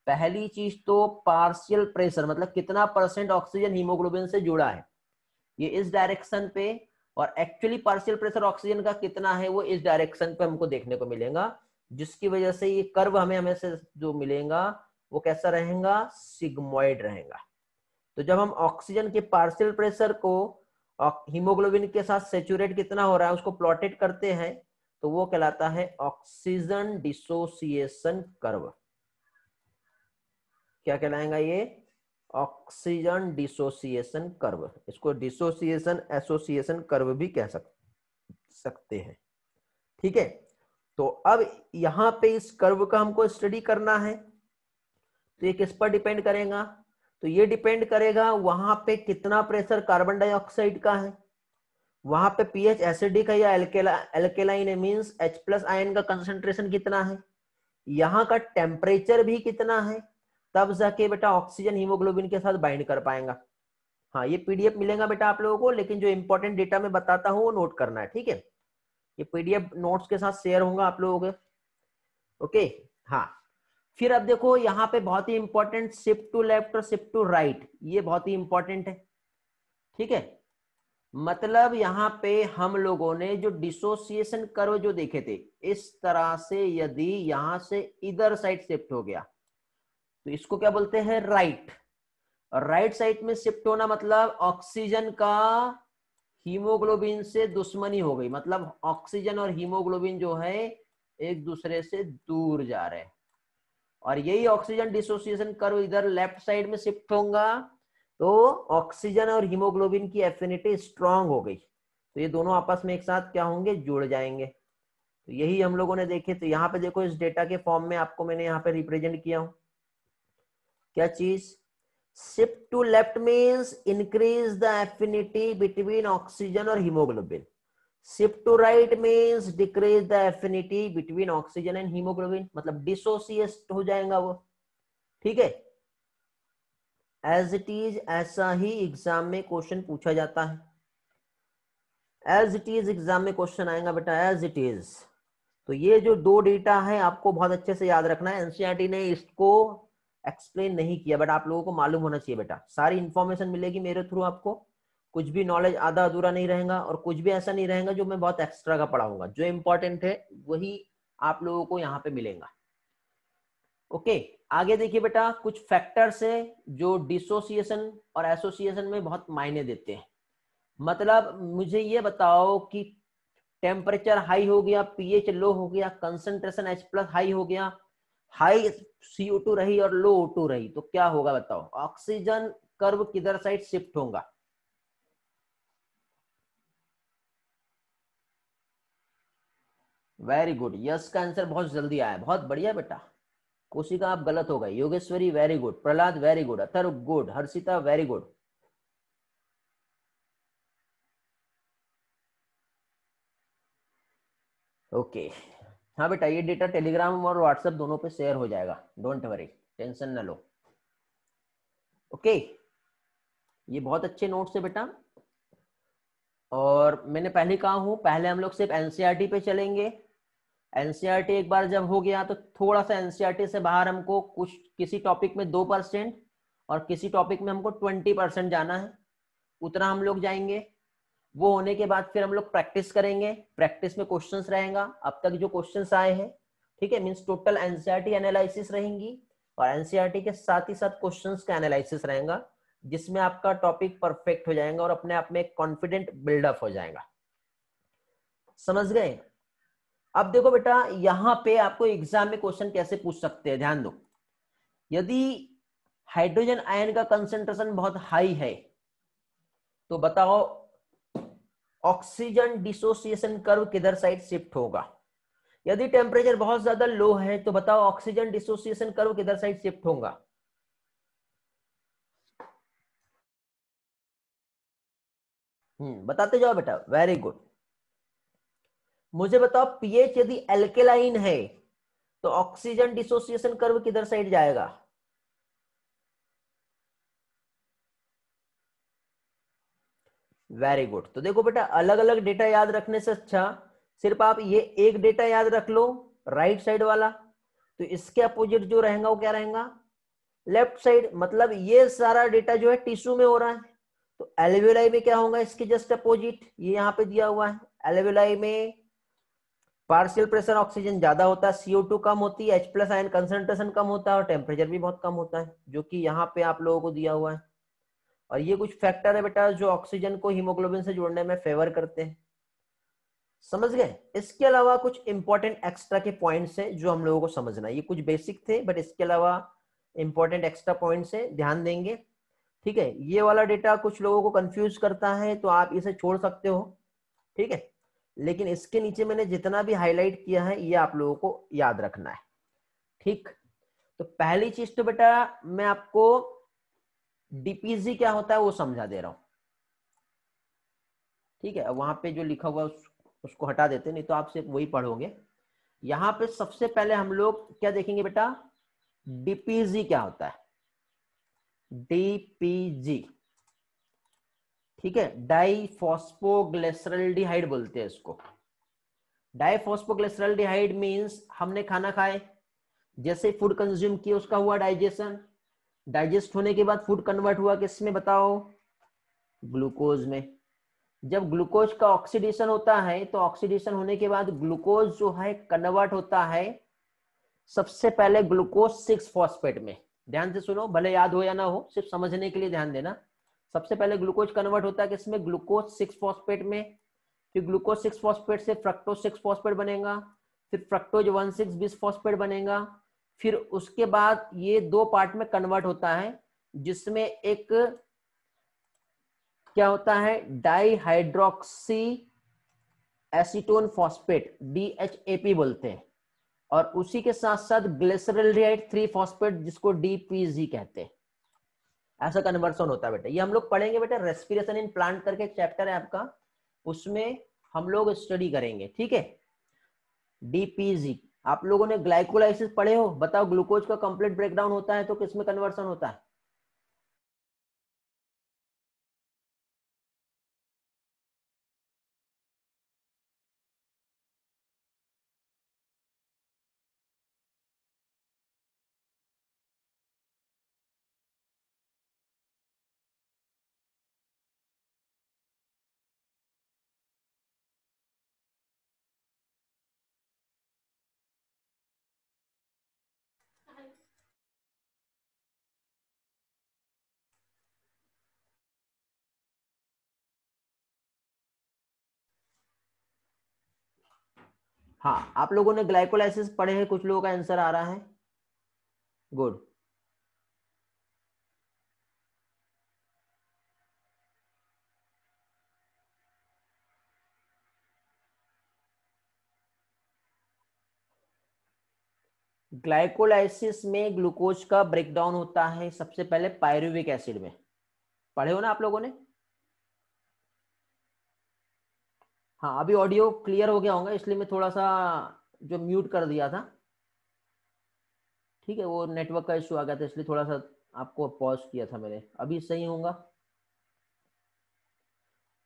पहली चीज तो पार्शियल प्रेशर मतलब कितना % ऑक्सीजन हीमोग्लोबिन से जुड़ा है, ये इस डायरेक्शन पे, और एक्चुअली पार्शियल प्रेशर ऑक्सीजन का कितना है वो इस डायरेक्शन पे हमको देखने को मिलेगा, जिसकी वजह से ये कर्व हमें हमेशा जो मिलेगा वो कैसा रहेगा? सिग्मोइड रहेगा। तो जब हम ऑक्सीजन के पार्शियल प्रेशर को हीमोग्लोबिन के साथ सेचुरेट कितना हो रहा है उसको प्लॉटेड करते हैं तो वो कहलाता है ऑक्सीजन डिसोसिएशन कर्व। क्या कहलाएगा ये? Oxygen dissociation curve. इसको डिसोसिएशन एसोसिएशन कर्व भी कह सकते हैं। ठीक है, तो अब यहां पे इस कर्व का हमको स्टडी करना है तो ये किस पर डिपेंड करेगा? तो ये डिपेंड करेगा वहां पे कितना प्रेशर कार्बन डाइऑक्साइड का है, वहां पे पीएच एसिडिक है या एल्केलाइन है, मींस H+ आयन का कंसंट्रेशन कितना है, यहाँ का टेम्परेचर भी कितना है, तब जाके बेटा ऑक्सीजन हीमोग्लोबिन के साथ बाइंड कर पाएगा। हाँ, ये पीडीएफ मिलेगा बेटा आप लोगों को, लेकिन जो इंपॉर्टेंट डेटा मैं बताता हूँ वो नोट करना है, ठीक है। ये पीडीएफ नोट्स के साथ शेयर होगा आप लोगों के, ओके। हाँ, फिर अब देखो यहाँ पे बहुत ही इंपॉर्टेंट शिफ्ट टू लेफ्ट और शिफ्ट टू राइट, ये बहुत ही इंपॉर्टेंट है, ठीक है। मतलब यहाँ पे हम लोगों ने जो डिसोसिएशन कर्व जो देखे थे, इस तरह से यदि यहां से इधर साइड शिफ्ट हो गया तो इसको क्या बोलते हैं, राइट। और राइट साइड में शिफ्ट होना मतलब ऑक्सीजन का हीमोग्लोबिन से दुश्मनी हो गई, मतलब ऑक्सीजन और हीमोग्लोबिन जो है एक दूसरे से दूर जा रहे हैं। और यही ऑक्सीजन डिसोसिएशन कर्व इधर लेफ्ट साइड में शिफ्ट होगा तो ऑक्सीजन और हीमोग्लोबिन की एफिनिटी स्ट्रांग हो गई, तो ये दोनों आपस में एक साथ क्या होंगे, जुड़ जाएंगे। तो यही हम लोगों ने देखे। तो यहाँ पे देखो इस डेटा के फॉर्म में आपको मैंने यहाँ पे रिप्रेजेंट किया हूं, क्या चीज, shift to left means increase the affinity between oxygen और haemoglobin, shift to right means decrease the affinity between oxygen and haemoglobin, मतलब डिसोसिएट हो जाएगा वो, ठीक है। एज इट इज, ऐसा ही एग्जाम में क्वेश्चन पूछा जाता है, एज इट इज एग्जाम में क्वेश्चन आएगा बेटा, एज इट इज। तो ये जो दो डेटा है आपको बहुत अच्छे से याद रखना है, एनसीईआरटी ने इसको एक्सप्लेन नहीं किया बट आप लोगों को मालूम होना चाहिए बेटा, सारी इंफॉर्मेशन मिलेगी मेरे थ्रू आपको, कुछ भी नॉलेज आधा अधूरा नहीं रहेगा और कुछ भी ऐसा नहीं रहेगा जो मैं बहुत एक्स्ट्रा का पढ़ाऊंगा, जो इंपॉर्टेंट है वही आप लोगों को यहाँ पे मिलेगा, ओके। आगे देखिए बेटा, कुछ फैक्टर्स है जो डिसोसिएशन और एसोसिएशन में बहुत मायने देते हैं। मतलब मुझे ये बताओ कि टेम्परेचर हाई हो गया, पीएच लो हो गया, कंसंट्रेशन H+ हाई हो गया, हाई CO2 रही और लो O2 रही, तो क्या होगा बताओ, ऑक्सीजन कर्व किधर साइड शिफ्ट होगा, वेरी गुड, यस का आंसर बहुत जल्दी आया, बहुत बढ़िया बेटा। कोशिका आप गलत हो गए, Yogeshwari very good, Prahlad very good, Atharva good, Harshita very good. Okay हाँ बेटा, ये डेटा टेलीग्राम और व्हाट्सएप दोनों पे शेयर हो जाएगा, डोंट वरी, टेंशन ना लो, ओके। ये बहुत अच्छे नोट्स है बेटा, और मैंने पहले कहा हूं, पहले हम लोग सिर्फ एनसीईआरटी पे चलेंगे। एनसीईआरटी एक बार जब हो गया तो थोड़ा सा एनसीईआरटी से बाहर हमको कुछ किसी टॉपिक में 2% और किसी टॉपिक में हमको 20% जाना है, उतना हम लोग जाएंगे। वो होने के बाद फिर हम लोग प्रैक्टिस करेंगे, प्रैक्टिस में क्वेश्चंस रहेगा, अब तक जो क्वेश्चंस आए हैं, ठीक है, मींस टोटल एनसीईआरटी एनालिसिस रहेंगी और एनसीईआरटी के साथ ही साथ क्वेश्चंस का एनालिसिस रहेगा, जिसमें आपका टॉपिक परफेक्ट हो जाएगा और अपने आप में कॉन्फिडेंट बिल्डअप हो जाएगा, समझ गए। अब देखो बेटा, यहां पे आपको एग्जाम में क्वेश्चन कैसे पूछ सकते हैं, ध्यान दो। यदि हाइड्रोजन आयन का कंसेंट्रेशन बहुत हाई है तो बताओ ऑक्सीजन डिसोसिएशन कर्व किधर साइड शिफ्ट होगा। यदि टेम्परेचर बहुत ज्यादा लो है तो बताओ ऑक्सीजन डिसोसिएशन कर्व किधर साइड शिफ्ट होगा। बताते जाओ बेटा, वेरी गुड। मुझे बताओ पीएच यदि एल्केलाइन है तो ऑक्सीजन डिसोसिएशन कर्व किधर साइड जाएगा। Very good. तो देखो बेटा, अलग अलग डेटा याद रखने से अच्छा सिर्फ आप ये एक डेटा याद रख लो, राइट साइड वाला, तो इसके अपोजिट जो रहेगा वो क्या रहेगा, लेफ्ट साइड। मतलब ये सारा डेटा जो है टिश्यू में हो रहा है, तो एल्वेलाई में क्या होगा, इसके जस्ट अपोजिट, ये यहाँ पे दिया हुआ है। एल्वेलाई में पार्शियल प्रेशर ऑक्सीजन ज्यादा होता है, CO2 कम होती है, H+ आयन कंसंट्रेशन कम होता है और टेम्परेचर भी बहुत कम होता है, जो कि यहाँ पे आप लोगों को दिया हुआ है। और ये कुछ फैक्टर है बेटा जो ऑक्सीजन को हीमोग्लोबिन से जोड़ने में फेवर करते हैं, समझ गए। इसके अलावा कुछ इंपॉर्टेंट एक्स्ट्रा के पॉइंट्स हैं जो हम लोगों को समझना है, ये कुछ बेसिक थे बट इसके अलावा इंपॉर्टेंट एक्स्ट्रा पॉइंट्स है, ध्यान देंगे, ठीक है। ये वाला डेटा कुछ लोगों को कंफ्यूज करता है तो आप इसे छोड़ सकते हो, ठीक है, लेकिन इसके नीचे मैंने जितना भी हाईलाइट किया है ये आप लोगों को याद रखना है, ठीक। तो पहली चीज तो बेटा मैं आपको डीपीजी क्या होता है वो समझा दे रहा हूं, ठीक है। वहां पे जो लिखा हुआ उसको हटा देते, नहीं तो आप सिर्फ वही पढ़ोगे। यहां पे सबसे पहले हम लोग क्या देखेंगे बेटा, डीपीजी क्या होता है, डीपीजी, ठीक है, डाइफॉस्फोग्लिसरल्डिहाइड बोलते हैं इसको। डाइफॉस्फोग्लिसरल्डिहाइड मींस हमने खाना खाए, जैसे फूड कंज्यूम किया उसका हुआ डाइजेशन, डाइजेस्ट होने के बाद फूड कन्वर्ट हुआ किस में बताओ, ग्लूकोज में। जब ग्लूकोज का ऑक्सीडेशन होता है तो ऑक्सीडेशन होने के बाद ग्लूकोज जो है कन्वर्ट होता है सबसे पहले ग्लूकोज 6 फॉस्फेट में। ध्यान से सुनो, भले याद हो या ना हो, सिर्फ समझने के लिए ध्यान देना। सबसे पहले ग्लूकोज कन्वर्ट होता है किसमें, ग्लूकोज 6 फॉस्फेट में। फिर ग्लूकोज 6 फॉस्फेट से फ्रक्टोज 6 फॉस्फेट बनेगा, फिर फ्रक्टोज 1,6 बिस फॉस्फेट बनेगा। फिर उसके बाद ये दो पार्ट में कन्वर्ट होता है, जिसमें एक क्या होता है, डाइहाइड्रोक्सी एसीटोन फॉस्फेट, DHAP बोलते हैं, और उसी के साथ साथ ग्लिसरल्डिहाइड 3 फॉस्फेट जिसको DPG कहते हैं। ऐसा कन्वर्सन होता है बेटा, ये हम लोग पढ़ेंगे बेटा, रेस्पिरेशन इन प्लांट करके एक चैप्टर है आपका, उसमें हम लोग स्टडी करेंगे, ठीक है। डीपीजी, आप लोगों ने ग्लाइकोलाइसिस पढ़े हो, बताओ ग्लूकोज का कंप्लीट ब्रेकडाउन होता है तो किसमें कन्वर्सन होता है, हाँ आप लोगों ने ग्लाइकोलाइसिस पढ़े हैं, कुछ लोगों का आंसर आ रहा है, गुड। ग्लाइकोलाइसिस में ग्लूकोज का ब्रेकडाउन होता है सबसे पहले पायरुविक एसिड में, पढ़े हो ना आप लोगों ने। हाँ अभी ऑडियो क्लियर हो गया होगा, इसलिए मैं थोड़ा सा जो म्यूट कर दिया था, ठीक है, वो नेटवर्क का इशू आ गया था इसलिए थोड़ा सा आपको पॉज किया था मैंने, अभी सही होगा।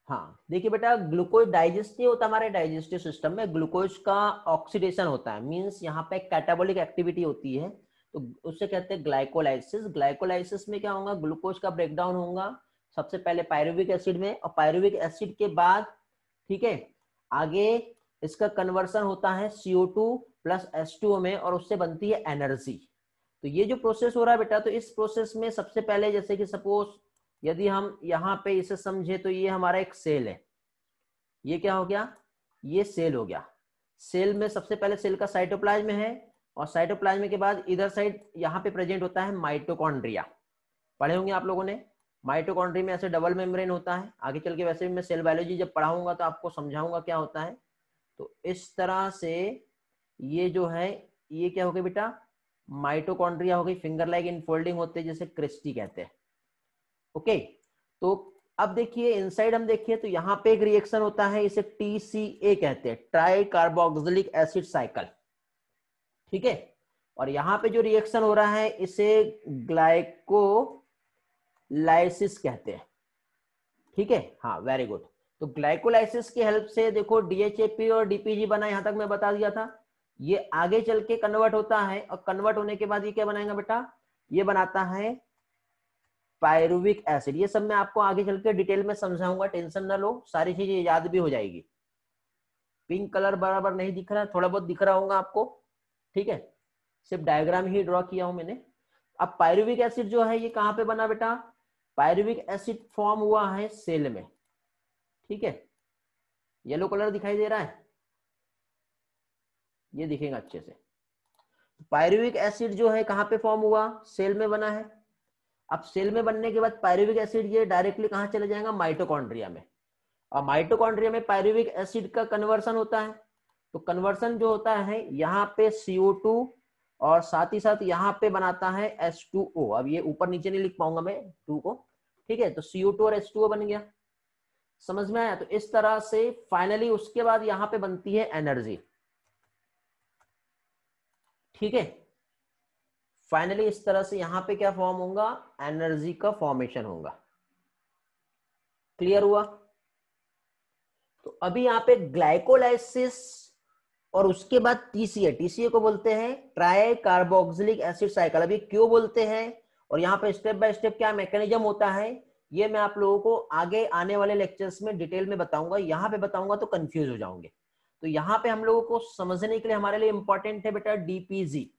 हाँ देखिए बेटा, ग्लूकोज डाइजेस्ट नहीं होता हमारे डाइजेस्टिव सिस्टम में, ग्लूकोज का ऑक्सीडेशन होता है, मींस यहाँ पे कैटाबॉलिक एक्टिविटी होती है, तो उससे कहते हैं ग्लाइकोलाइसिस। ग्लाइकोलाइसिस में क्या होगा, ग्लूकोज का ब्रेकडाउन होगा सबसे पहले पायरुविक एसिड में, और पायरुविक एसिड के बाद, ठीक है, आगे इसका कन्वर्सन होता है CO2 प्लस H2O में, और उससे बनती है एनर्जी। तो ये जो प्रोसेस हो रहा है बेटा, तो इस प्रोसेस में सबसे पहले जैसे कि सपोज यदि हम यहाँ पे इसे समझे तो ये हमारा एक सेल है, ये क्या हो गया, ये सेल हो गया। सेल में सबसे पहले सेल का साइटोप्लाज्म है, और साइटोप्लाज्म के बाद इधर साइड यहाँ पे प्रेजेंट होता है माइटोकॉन्ड्रिया, पढ़े होंगे आप लोगों ने। माइटोकॉन्ड्रिया में ऐसे डबल मेम्ब्रेन होता है, आगे चल के वैसे भी मैं सेल बायोलॉजी जब पढ़ाऊंगा तो आपको समझाऊंगा क्या होता है। तो इस तरह से ये जो है, ये क्या हो गया बेटा, माइटोकॉन्ड्रिया हो गई, फिंगर लाइक इनफोल्डिंग होते हैं जिसे क्रिस्टी कहते हैं, ओके। तो अब देखिए इनसाइड हम देखिए तो यहाँ पे एक रिएक्शन होता है, इसे TCA कहते हैं, ट्राई कार्बोक्सिलिक एसिड साइकिल, ठीक है। और यहाँ पे जो रिएक्शन हो रहा है इसे ग्लाइकोलाइसिस कहते हैं, ठीक है, हाँ वेरी गुड। तो ग्लाइकोलाइसिस की हेल्प से देखो DHAP और DPG बना, यहां तक मैं बता दिया था। ये आगे चल के कन्वर्ट होता है, और कन्वर्ट होने के बाद ये क्या बनाएगा बेटा, ये बनाता है पायरुविक एसिड। ये सब मैं आपको आगे चल के डिटेल में समझाऊंगा, टेंशन ना लो, सारी चीजें याद भी हो जाएगी। पिंक कलर बराबर नहीं दिख रहा, थोड़ा बहुत दिख रहा होगा आपको, ठीक है, सिर्फ डायग्राम ही ड्रॉ किया हूं मैंने। अब पायरुविक एसिड जो है ये कहां पे बना बेटा, पायरुविक एसिड फॉर्म हुआ है सेल में, ठीक है, येलो कलर दिखाई दे रहा है, ये दिखेगा अच्छे से। पायरुविक एसिड जो है कहां पे फॉर्म हुआ, सेल में बना है। अब सेल में बनने के बाद पायरुविक एसिड ये डायरेक्टली कहां चले जाएगा, माइटोकॉन्ड्रिया में, और माइटोकॉन्ड्रिया में पायरुविक एसिड का कन्वर्सन होता है। तो कन्वर्सन जो होता है यहाँ पे CO2 और साथ ही साथ यहाँ पे बनाता है H2O। अब ये ऊपर नीचे नहीं लिख पाऊंगा मैं 2 को, ठीक है, तो CO2 और H2O बन गया, समझ में आया। तो इस तरह से फाइनली उसके बाद यहाँ पे बनती है एनर्जी, ठीक है। फाइनली इस तरह से यहां पे क्या फॉर्म होगा, एनर्जी का फॉर्मेशन होगा। क्लियर हुआ। तो अभी यहाँ पे ग्लाइकोलाइसिस और उसके बाद टीसीए, टीसीए को बोलते हैं ट्राई कार्बोक्सिलिक एसिड साइकिल। अभी क्यों बोलते हैं और यहाँ पे स्टेप बाय स्टेप क्या मैकेनिज्म होता है, ये मैं आप लोगों को आगे आने वाले लेक्चर्स में डिटेल में बताऊंगा। यहाँ पे बताऊंगा तो कंफ्यूज हो जाओगे। तो यहाँ पे हम लोगों को समझने के लिए हमारे लिए इंपॉर्टेंट है बेटा डीपीजी।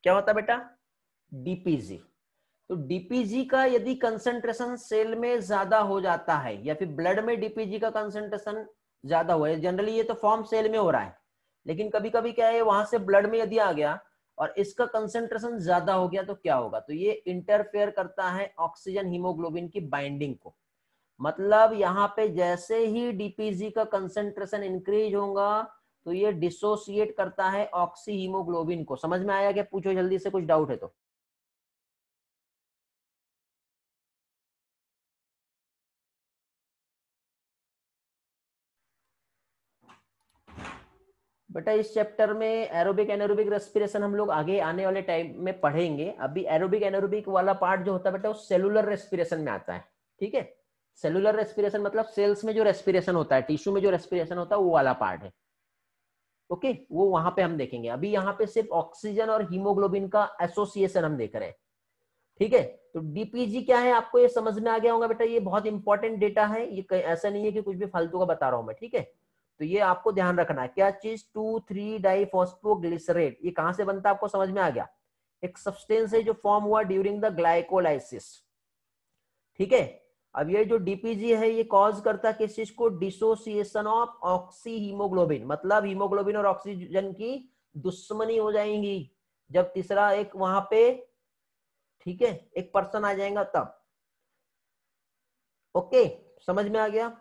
क्या होता है बेटा, डीपीजी। तो डीपीजी का यदि कंसंट्रेशन सेल में ज्यादा हो जाता है या फिर ब्लड में डीपीजी का कंसंट्रेशन ज्यादा हुआ है, जनरली ये तो फॉर्म सेल में हो रहा है, लेकिन कभी कभी क्या है वहां से ब्लड में यदि आ गया और इसका कंसंट्रेशन ज्यादा हो गया तो क्या होगा, तो ये इंटरफेयर करता है ऑक्सीजन हीमोग्लोबिन की बाइंडिंग को। मतलब यहाँ पे जैसे ही डीपीजी का कंसंट्रेशन इंक्रीज होगा तो ये डिसोसिएट करता है ऑक्सी हीमोग्लोबिन को। समझ में आया क्या, पूछो जल्दी से, कुछ डाउट है तो। बेटा इस चैप्टर में एरोबिक एनारोबिक रेस्पिरेशन हम लोग आगे आने वाले टाइम में पढ़ेंगे। अभी एरोबिक एनारोबिक वाला पार्ट जो होता है बेटा वो सेलुलर रेस्पिरेशन में आता है। ठीक है, सेलुलर रेस्पिरेशन मतलब सेल्स में जो रेस्पिरेशन होता है, टिश्यू में जो रेस्पिरेशन होता है, वो वाला पार्ट है। ओके, वो वहां पे हम देखेंगे। अभी यहाँ पे सिर्फ ऑक्सीजन और हीमोग्लोबिन का एसोसिएशन हम देख रहे हैं। ठीक है, तो डीपीजी क्या है आपको ये समझ में आ गया होगा बेटा। ये बहुत इंपॉर्टेंट डेटा है, ये ऐसा नहीं है कि कुछ भी फालतू का बता रहा हूं मैं। ठीक है, तो ये आपको ध्यान रखना है। क्या चीज, 2,3 डाइफॉस्फोग्लिसरेट, ये कहां से बनता है आपको समझ में आ गया। एक सब्सटेंस है जो फॉर्म हुआ ड्यूरिंग द ग्लाइकोलाइसिस। ठीक है, अब ये जो डीपीजी है ये कॉज करता है किस चीज को, डिसोसिएशन ऑफ ऑक्सी हीमोग्लोबिन। मतलब हीमोग्लोबिन और ऑक्सीजन की दुश्मनी हो जाएंगी जब तीसरा एक वहां पे, ठीक है, एक पर्सन आ जाएगा तब। ओके, समझ में आ गया।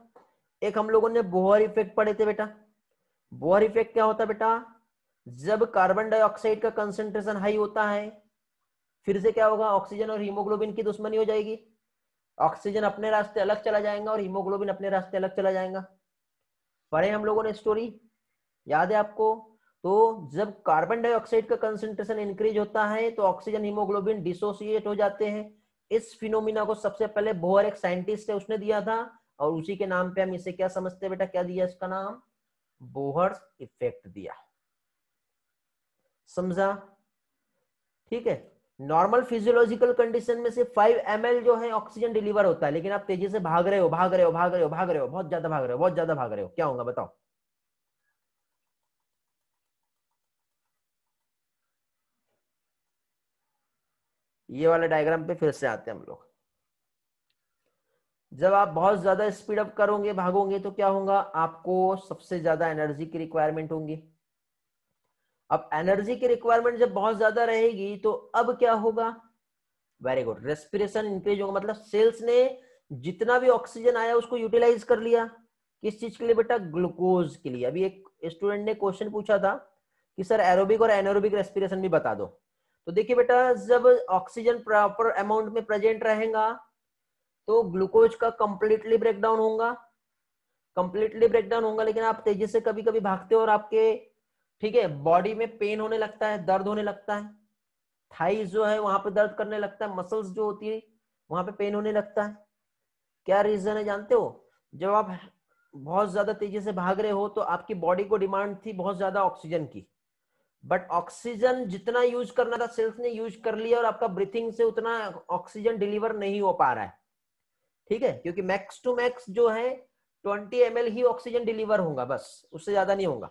एक हम लोगों ने बोहर इफेक्ट पढ़े थे बेटा। बोहर इफेक्ट क्या होता है बेटा, जब कार्बन डाइऑक्साइड का कंसंट्रेशन हाई होता है फिर से क्या होगा, ऑक्सीजन और हीमोग्लोबिन की दुश्मनी हो जाएगी। ऑक्सीजन अपने रास्ते अलग चला जाएगा और हीमोग्लोबिन अपने रास्ते अलग चला जाएगा। पढ़े हम लोगों ने स्टोरी, याद है आपको। तो जब कार्बन डाइऑक्साइड का कंसंट्रेशन इंक्रीज होता है तो ऑक्सीजन हीमोग्लोबिन डिसोसिएट हो जाते हैं। इस फिनोमिना को सबसे पहले बोहर एक साइंटिस्ट है उसने दिया था, और उसी के नाम पे हम इसे क्या समझते हैं बेटा, क्या दिया इसका नाम, बोहर इफेक्ट दिया। समझा, ठीक है। नॉर्मल फिजियोलॉजिकल कंडीशन में से 5 ml जो है ऑक्सीजन डिलीवर होता है, लेकिन आप तेजी से भाग रहे हो, भाग रहे हो, भाग रहे हो, भाग रहे हो, बहुत ज्यादा भाग रहे हो, बहुत ज्यादा भाग रहे हो, क्या होगा बताओ। ये वाले डायग्राम पे फिर से आते हैं हम लोग। जब आप बहुत ज्यादा स्पीड अप करोगे, भागोगे, तो क्या होगा, आपको सबसे ज्यादा एनर्जी की रिक्वायरमेंट होगी। अब एनर्जी की रिक्वायरमेंट जब बहुत ज्यादा रहेगी तो अब क्या होगा, वेरी गुड, रेस्पिरेशन इंक्रीज होगा। मतलब सेल्स ने जितना भी ऑक्सीजन आया उसको यूटिलाइज कर लिया। किस चीज के लिए बेटा, ग्लूकोज के लिए। अभी एक स्टूडेंट ने क्वेश्चन पूछा था कि सर एरोबिक और एनारोबिक रेस्पिरेशन भी बता दो। तो देखिए बेटा, जब ऑक्सीजन प्रॉपर अमाउंट में प्रेजेंट रहेगा तो ग्लूकोज का कंप्लीटली ब्रेकडाउन होगा, कंप्लीटली ब्रेकडाउन होगा। लेकिन आप तेजी से कभी कभी भागते हो और आपके, ठीक है, बॉडी में पेन होने लगता है, दर्द होने लगता है, थाइज जो है वहां पे दर्द करने लगता है, मसल्स जो होती है वहां पे पेन होने लगता है। क्या रीजन है जानते हो, जब आप बहुत ज्यादा तेजी से भाग रहे हो तो आपकी बॉडी को डिमांड थी बहुत ज्यादा ऑक्सीजन की, बट ऑक्सीजन जितना यूज करना था सेल्स ने यूज कर लिया और आपका ब्रीथिंग से उतना ऑक्सीजन डिलीवर नहीं हो पा रहा है। ठीक है, क्योंकि मैक्स टू मैक्स जो है 20 ml ही ऑक्सीजन डिलीवर होगा, बस उससे ज्यादा नहीं होगा।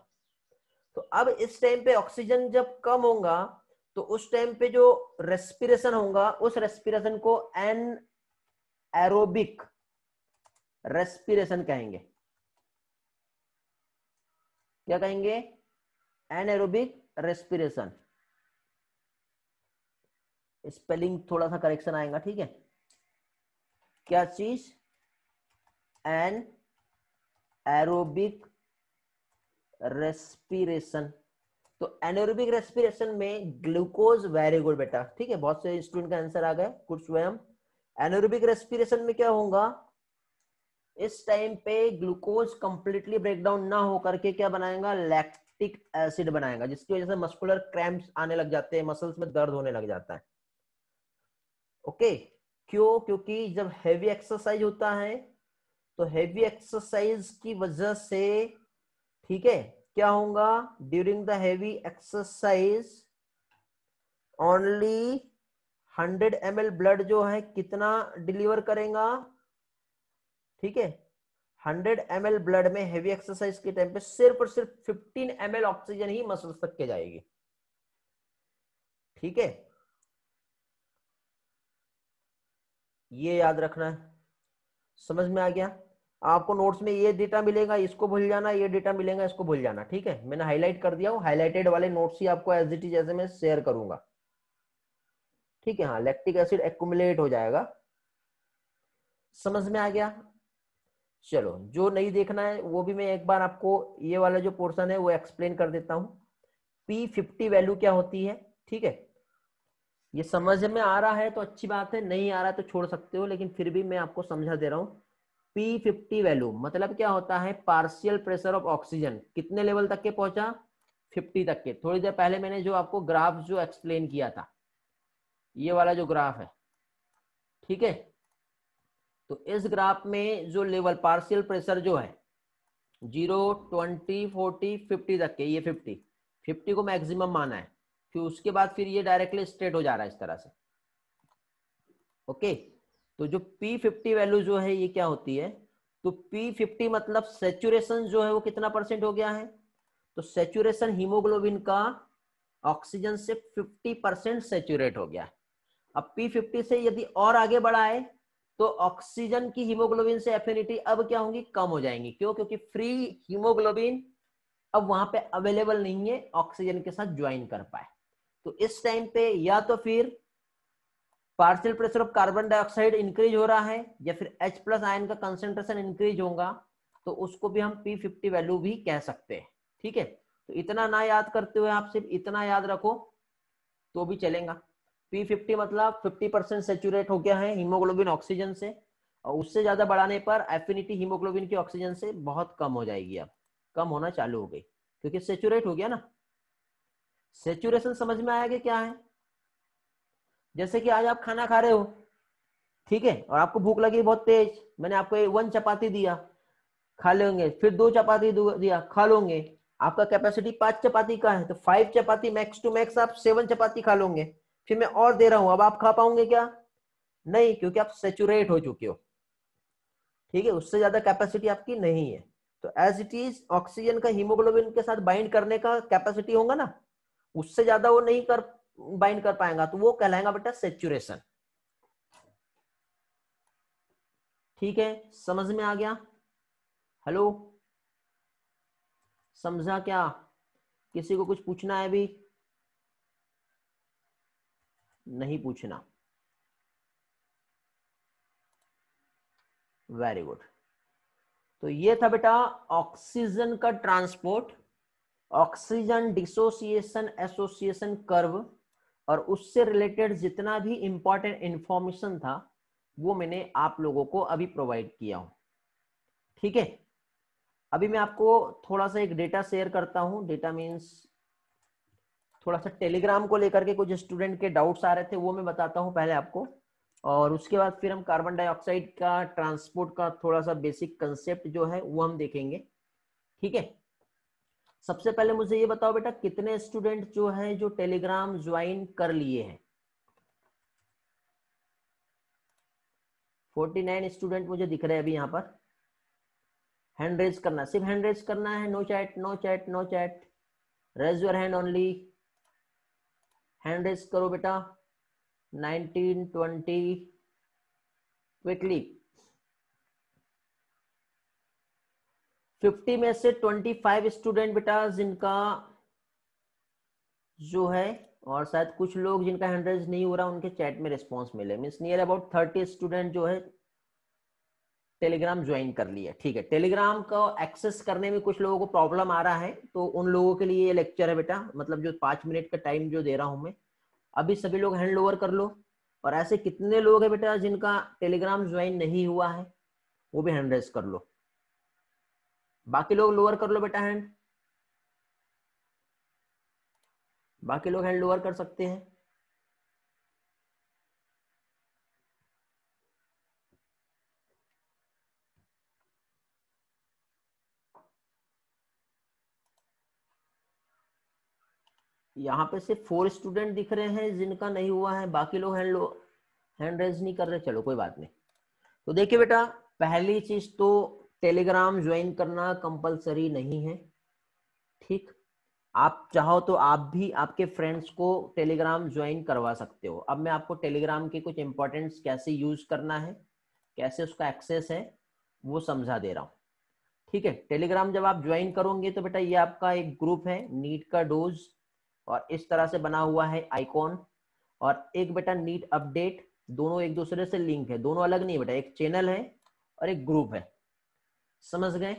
तो अब इस टाइम पे ऑक्सीजन जब कम होगा तो उस टाइम पे जो रेस्पिरेशन होगा उस रेस्पिरेशन को एन एरोबिक रेस्पिरेशन कहेंगे। क्या कहेंगे, एनएरोबिक रेस्पिरेशन। स्पेलिंग थोड़ा सा करेक्शन आएगा, ठीक है। क्या चीज, एन एरोबिक रेस्पिरेशन। तो एनएरोबिक रेस्पिरेशन में ग्लूकोज, वेरी गुड बेटा, ठीक है, बहुत से स्टूडेंट का आंसर आ गए, गुड स्वयं। एनएरोबिक रेस्पिरेशन में क्या होगा, इस टाइम पे ग्लूकोज कंप्लीटली ब्रेकडाउन ना होकर के क्या बनाएगा, लैक्टिक एसिड बनाएगा, जिसकी वजह से मस्कुलर क्रैम्प्स आने लग जाते हैं, मसल्स में दर्द होने लग जाता है। ओके, क्यों? क्योंकि जब हैवी एक्सरसाइज होता है तो हैवी एक्सरसाइज की वजह से, ठीक है, क्या होगा? During the heavy exercise only 100 ml blood जो है कितना डिलीवर करेगा? ठीक है, 100 ml ब्लड में हैवी एक्सरसाइज के टाइम पे सिर्फ और सिर्फ 15 ml ऑक्सीजन ही मसल्स तक के जाएगी। ठीक है, ये याद रखना है। समझ में आ गया? आपको नोट्स में ये डेटा मिलेगा, इसको भूल जाना, ये डेटा मिलेगा, इसको भूल जाना। ठीक है, मैंने हाईलाइट कर दिया हूं, हाईलाइटेड वाले नोट्स ही आपको एज इट इज जैसे मैं शेयर करूंगा। ठीक है, हाँ, लैक्टिक एसिड एक्युमुलेट हो जाएगा। समझ में आ गया? चलो, जो नहीं देखना है वो भी मैं एक बार आपको ये वाला जो पोर्शन है वो एक्सप्लेन कर देता हूं। P50 वैल्यू क्या होती है? ठीक है, ये समझ में आ रहा है तो अच्छी बात है, नहीं आ रहा है तो छोड़ सकते हो, लेकिन फिर भी मैं आपको समझा दे रहा हूं। P50 वैल्यू मतलब क्या होता है? पार्शियल प्रेशर ऑफ ऑक्सीजन कितने लेवल तक के पहुंचा? 50 तक के। थोड़ी देर पहले मैंने जो आपको ग्राफ जो एक्सप्लेन किया था, ये वाला जो ग्राफ है, ठीक है, तो इस ग्राफ में जो लेवल पार्शियल प्रेशर जो है 0, 20, 40, 50 तक के, ये 50 को मैक्सिमम माना है, फिर उसके बाद फिर ये डायरेक्टली स्ट्रेट हो जा रहा है इस तरह से। ओके, तो जो P50 वैल्यू जो है ये क्या होती है? तो P50 मतलब सेचुरेशन जो है वो कितना परसेंट हो गया है? तो सेचुरेशन हीमोग्लोबिन का ऑक्सीजन से 50% सेचुरेट हो गया है। अब P50 से यदि और आगे बढ़ा है तो ऑक्सीजन की हीमोग्लोबिन से एफिनिटी अब क्या होंगी? कम हो जाएंगी। क्यों? क्योंकि फ्री हीमोग्लोबिन अब वहां पे अवेलेबल नहीं है ऑक्सीजन के साथ ज्वाइन कर पाए। तो इस टाइम पे या तो फिर partial pressure of carbon dioxide increase हो रहा है या फिर H+ आयन का कंसेंट्रेशन इंक्रीज होगा, तो उसको भी हम P50 वैल्यू भी कह सकते हैं। ठीक है, तो इतना ना याद करते हुए आप सिर्फ इतना याद रखो तो भी चलेगा। P50 मतलब 50% सेचुरेट हो गया है हीमोग्लोबिन ऑक्सीजन से, और उससे ज्यादा बढ़ाने पर एफिनिटी हीमोग्लोबिन की ऑक्सीजन से बहुत कम हो जाएगी, अब कम होना चालू हो गई क्योंकि सेचुरेट हो गया ना। सेचुरेशन समझ में आया कि क्या है? जैसे कि आज आप खाना खा रहे हो, ठीक है, और आपको भूख लगी बहुत तेज, मैंने आपको 1 चपाती दिया, खा लेंगे, फिर 2 चपाती दिया, खा लोगे, आपका कैपेसिटी 5 चपाती का है, तो 5 चपाती मैक्स टू मैक्स आप 7 चपाती खा लोगे। फिर मैं और दे रहा हूं, अब आप खा पाओगे क्या? नहीं, क्योंकि आप सेचुरेट हो चुके हो। ठीक है, उससे ज्यादा कैपेसिटी आपकी नहीं है। तो एज इट इज ऑक्सीजन का हीमोग्लोबिन के साथ बाइंड करने का कैपेसिटी होगा ना, उससे ज्यादा वो नहीं कर बाइंड कर पाएगा, तो वो कहलाएगा बेटा सेचुरेशन। ठीक है, समझ में आ गया? हेलो, समझा क्या? किसी को कुछ पूछना है? अभी नहीं पूछना? Very good. तो ये था बेटा ऑक्सीजन का transport, oxygen dissociation association curve, और उससे रिलेटेड जितना भी इंपॉर्टेंट इंफॉर्मेशन था वो मैंने आप लोगों को अभी प्रोवाइड किया हूं। ठीक है, अभी मैं आपको थोड़ा सा एक डेटा शेयर करता हूं। डेटा मींस थोड़ा सा टेलीग्राम को लेकर के कुछ स्टूडेंट के डाउट्स आ रहे थे, वो मैं बताता हूं पहले आपको, और उसके बाद फिर हम कार्बन डाइऑक्साइड का ट्रांसपोर्ट का थोड़ा सा बेसिक कंसेप्ट जो है वो हम देखेंगे। ठीक है, सबसे पहले मुझे ये बताओ बेटा, कितने स्टूडेंट जो है जो टेलीग्राम ज्वाइन कर लिए हैं? 49 स्टूडेंट मुझे दिख रहे हैं अभी यहाँ पर। हैंड रेज करना, सिर्फ हैंड रेज करना है, no chat, no chat, no chat, raise your hand only. Hand raise करो बेटा। 19, 20 क्विकली। 50 में से 25 स्टूडेंट बेटा जिनका जो है, और शायद कुछ लोग जिनका हैंड रेज नहीं हो रहा उनके चैट में रिस्पांस मिले, मींस नियर अबाउट 30 स्टूडेंट जो है टेलीग्राम ज्वाइन कर लिया। ठीक है, टेलीग्राम को एक्सेस करने में कुछ लोगों को प्रॉब्लम आ रहा है, तो उन लोगों के लिए ये लेक्चर है बेटा, मतलब जो 5 मिनट का टाइम जो दे रहा हूं मैं, अभी सभी लोग हैंड ओवर कर लो। और ऐसे कितने लोग हैं बेटा जिनका टेलीग्राम ज्वाइन नहीं हुआ है, वो भी हैंड रेज कर लो। बाकी लोग लोअर कर लो बेटा हैंड। बाकी लोग हैंड ओवर कर सकते हैं। यहाँ पे सिर्फ 4 स्टूडेंट दिख रहे हैं जिनका नहीं हुआ है, बाकी लोग हैंड रेज नहीं कर रहे। चलो कोई बात नहीं। तो देखिए बेटा, पहली चीज तो टेलीग्राम ज्वाइन करना कंपलसरी नहीं है, ठीक। आप चाहो तो आप भी आपके फ्रेंड्स को टेलीग्राम ज्वाइन करवा सकते हो। अब मैं आपको टेलीग्राम के कुछ इंपॉर्टेंट्स कैसे यूज करना है, कैसे उसका एक्सेस है, वो समझा दे रहा हूँ, ठीक है। टेलीग्राम जब आप ज्वाइन करोगे तो बेटा ये आपका एक ग्रुप है नीट का डोज, और इस तरह से बना हुआ है आइकॉन, और एक बेटा नीट अपडेट, दोनों एक दूसरे से लिंक है, दोनों अलग नहीं बेटा, एक चैनल है और एक ग्रुप है, समझ गए।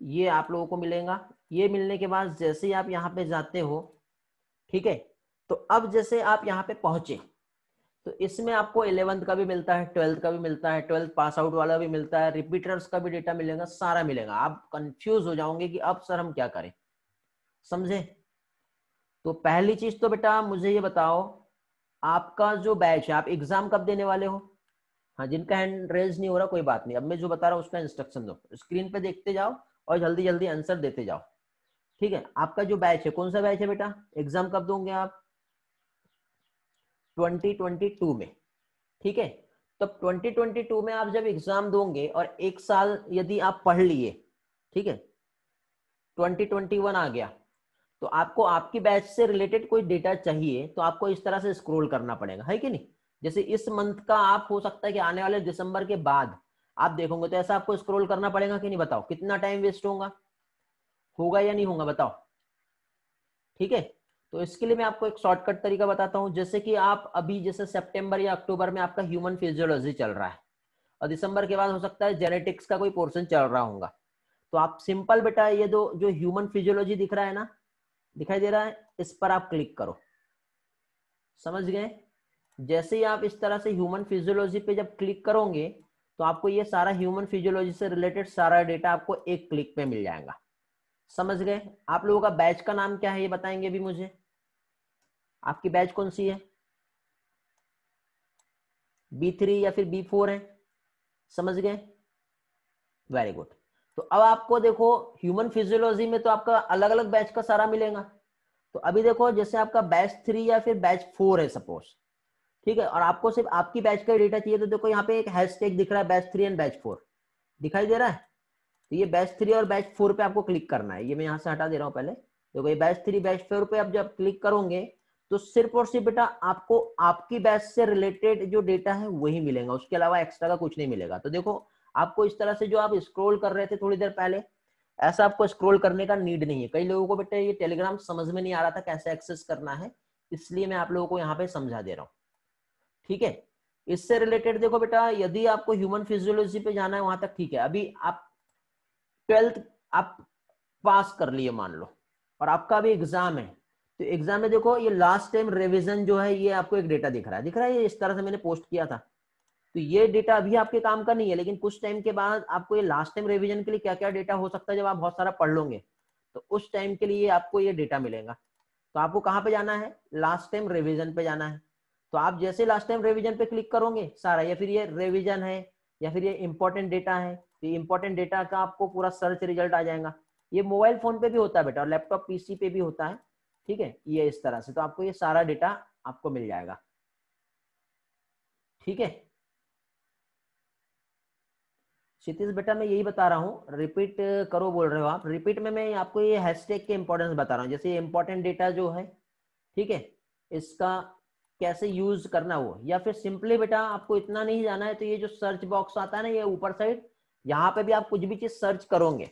ये आप लोगों को मिलेगा। ये मिलने के बाद जैसे ही आप यहाँ पे जाते हो, ठीक है, तो अब जैसे आप यहाँ पे पहुंचे तो इसमें आपको 11th का भी मिलता है, 12th का भी मिलता है, 12th पास आउट वाला भी मिलता है, रिपीटर्स का भी डेटा मिलेगा, सारा मिलेगा। आप कंफ्यूज हो जाओगे कि अब सर हम क्या करें, समझे। तो पहली चीज तो बेटा मुझे ये बताओ, आपका जो बैच है आप एग्जाम कब देने वाले हो। हाँ, जिनका हैंड रेज नहीं हो रहा कोई बात नहीं, अब मैं जो बता रहा हूँ उसका इंस्ट्रक्शन दो, स्क्रीन पे देखते जाओ और जल्दी जल्दी आंसर देते जाओ, ठीक है। आपका जो बैच है कौन सा बैच है बेटा, एग्जाम कब दोगे आप, 2022 में, ठीक है। तब 2022 में आप जब एग्जाम दोगे और एक साल यदि आप पढ़ लिए, ठीक है, 2021 आ गया, तो आपको आपकी बैच से रिलेटेड कोई डेटा चाहिए तो आपको इस तरह से स्क्रॉल करना पड़ेगा, है कि नहीं। जैसे इस मंथ का आप हो सकता है कि आने वाले दिसंबर के बाद आप देखोगे, तो ऐसा आपको स्क्रॉल करना पड़ेगा कि नहीं, बताओ कितना टाइम वेस्ट होगा या नहीं होगा, बताओ, ठीक है। तो इसके लिए मैं आपको एक शॉर्टकट तरीका बताता हूं। जैसे कि आप अभी जैसे सितंबर या अक्टूबर में आपका ह्यूमन फिजियोलॉजी चल रहा है और दिसंबर के बाद हो सकता है जेनेटिक्स का कोई पोर्शन चल रहा होगा, तो आप सिंपल बेटा ये दो जो ह्यूमन फिजियोलॉजी दिख रहा है ना, दिखाई दे रहा है, इस पर आप क्लिक करो, समझ गए। जैसे ही आप इस तरह से ह्यूमन फिजियोलॉजी पे जब क्लिक करोगे तो आपको ये सारा ह्यूमन फिजियोलॉजी से रिलेटेड सारा डेटा आपको एक क्लिक पे मिल जाएगा, समझ गए। आप लोगों का बैच का नाम क्या है ये बताएंगे भी मुझे, आपकी बैच कौन सी है, B3 या फिर B4 है, समझ गए, वेरी गुड। तो अब आपको देखो ह्यूमन फिजियोलॉजी में तो आपका अलग अलग बैच का सारा मिलेगा। तो अभी देखो जैसे आपका बैच 3 या फिर बैच 4 है सपोज, ठीक है, और आपको सिर्फ आपकी बैच का डेटा चाहिए, तो देखो यहाँ पे एक हैशटैग दिख रहा है बैच 3 एंड बैच 4, दिखाई दे रहा है। तो ये बैच 3 और बैच 4 पे आपको क्लिक करना है, ये मैं यहाँ से हटा दे रहा हूँ पहले। देखो ये बैच 3 बैच 4 पे आप जब क्लिक करोगे तो सिर्फ और सिर्फ बेटा आपको आपकी बैच से रिलेटेड जो डेटा है वही मिलेगा, उसके अलावा एक्स्ट्रा का कुछ नहीं मिलेगा। तो देखो आपको इस तरह से जो आप स्क्रॉल कर रहे थे थोड़ी देर पहले, ऐसा आपको स्क्रॉल करने का नीड नहीं है। कई लोगों को बेटा ये टेलीग्राम समझ में नहीं आ रहा था कैसे एक्सेस करना है, इसलिए मैं आप लोगों को यहाँ पे समझा दे रहा हूँ, ठीक है। इससे रिलेटेड देखो बेटा, यदि आपको ह्यूमन फिजियोलॉजी पे जाना है वहां तक ठीक है। अभी आप 12th आप पास कर लिए मान लो, और आपका अभी एग्जाम है, तो एग्जाम में देखो ये लास्ट टाइम रिवीजन जो है ये आपको एक डेटा दिख रहा है, ये इस तरह से मैंने पोस्ट किया था। तो ये डेटा अभी आपके काम का नहीं है, लेकिन कुछ टाइम के बाद आपको ये लास्ट टाइम रिवीजन के लिए क्या क्या डेटा हो सकता है जब आप बहुत सारा पढ़ लोगे, तो उस टाइम के लिए आपको ये डेटा मिलेगा। तो आपको कहाँ पे जाना है, लास्ट टाइम रिवीजन पे जाना है। तो आप जैसे लास्ट टाइम रिवीजन पे क्लिक करोगे सारा, या फिर ये रिवीजन है या फिर ये इंपॉर्टेंट डेटा है, तो इंपॉर्टेंट डेटा का आपको पूरा सर्च रिजल्ट आ जाएगा। ये मोबाइल फोन पे भी होता है बेटा और लैपटॉप पीसी पे भी होता है, ठीक है, ये इस तरह से। तो आपको ये सारा डेटा आपको मिल जाएगा, ठीक है। क्षितिज बेटा मैं यही बता रहा हूँ, रिपीट करो बोल रहे हो आप, रिपीट में मैं आपको ये हैशटैग के इंपॉर्टेंस बता रहा हूँ। जैसे इंपॉर्टेंट डेटा जो है, ठीक है, इसका कैसे यूज करना वो, या फिर सिंपली बेटा आपको इतना नहीं जाना है तो ये जो सर्च बॉक्स आता है ना ये ऊपर साइड, यहाँ पे भी आप कुछ भी चीज सर्च करोगे,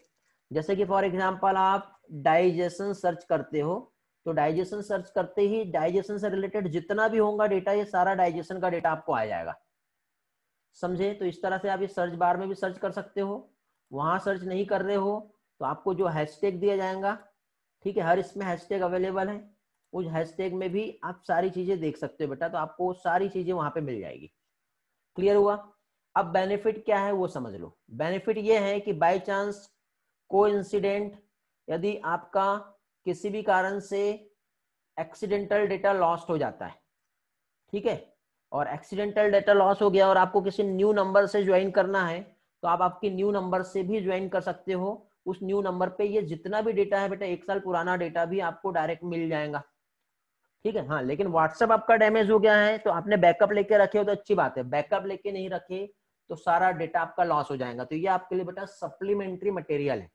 जैसे कि फॉर एग्जांपल आप डाइजेशन सर्च करते हो, तो डाइजेशन सर्च करते ही डाइजेशन से रिलेटेड जितना भी होगा डेटा, ये सारा डाइजेशन का डेटा आपको आ जाएगा, समझे। तो इस तरह से आप ये सर्च बार में भी सर्च कर सकते हो। वहां सर्च नहीं कर रहे हो तो आपको जो हैशटैग दिया जाएगा, ठीक है, हर इसमें हैशटैग अवेलेबल है, उस हैशटैग में भी आप सारी चीजें देख सकते हो बेटा, तो आपको सारी चीजें वहां पे मिल जाएगी। क्लियर हुआ। अब बेनिफिट क्या है वो समझ लो। बेनिफिट ये है कि बाय चांस को इंसिडेंट यदि आपका किसी भी कारण से एक्सीडेंटल डेटा लॉस्ट हो जाता है, ठीक है। और एक्सीडेंटल डेटा लॉस हो गया और आपको किसी न्यू नंबर से ज्वाइन करना है तो आप आपके न्यू नंबर से भी ज्वाइन कर सकते हो। उस न्यू नंबर पे ये जितना भी डेटा है बेटा, 1 साल पुराना डेटा भी आपको डायरेक्ट मिल जाएगा, ठीक है। हाँ, लेकिन व्हाट्सएप आपका डैमेज हो गया है तो आपने बैकअप लेके रखे हो तो अच्छी बात है, बैकअप लेके नहीं रखे तो सारा डेटा आपका लॉस हो जाएगा। तो ये आपके लिए बेटा सप्लीमेंट्री मटेरियल है,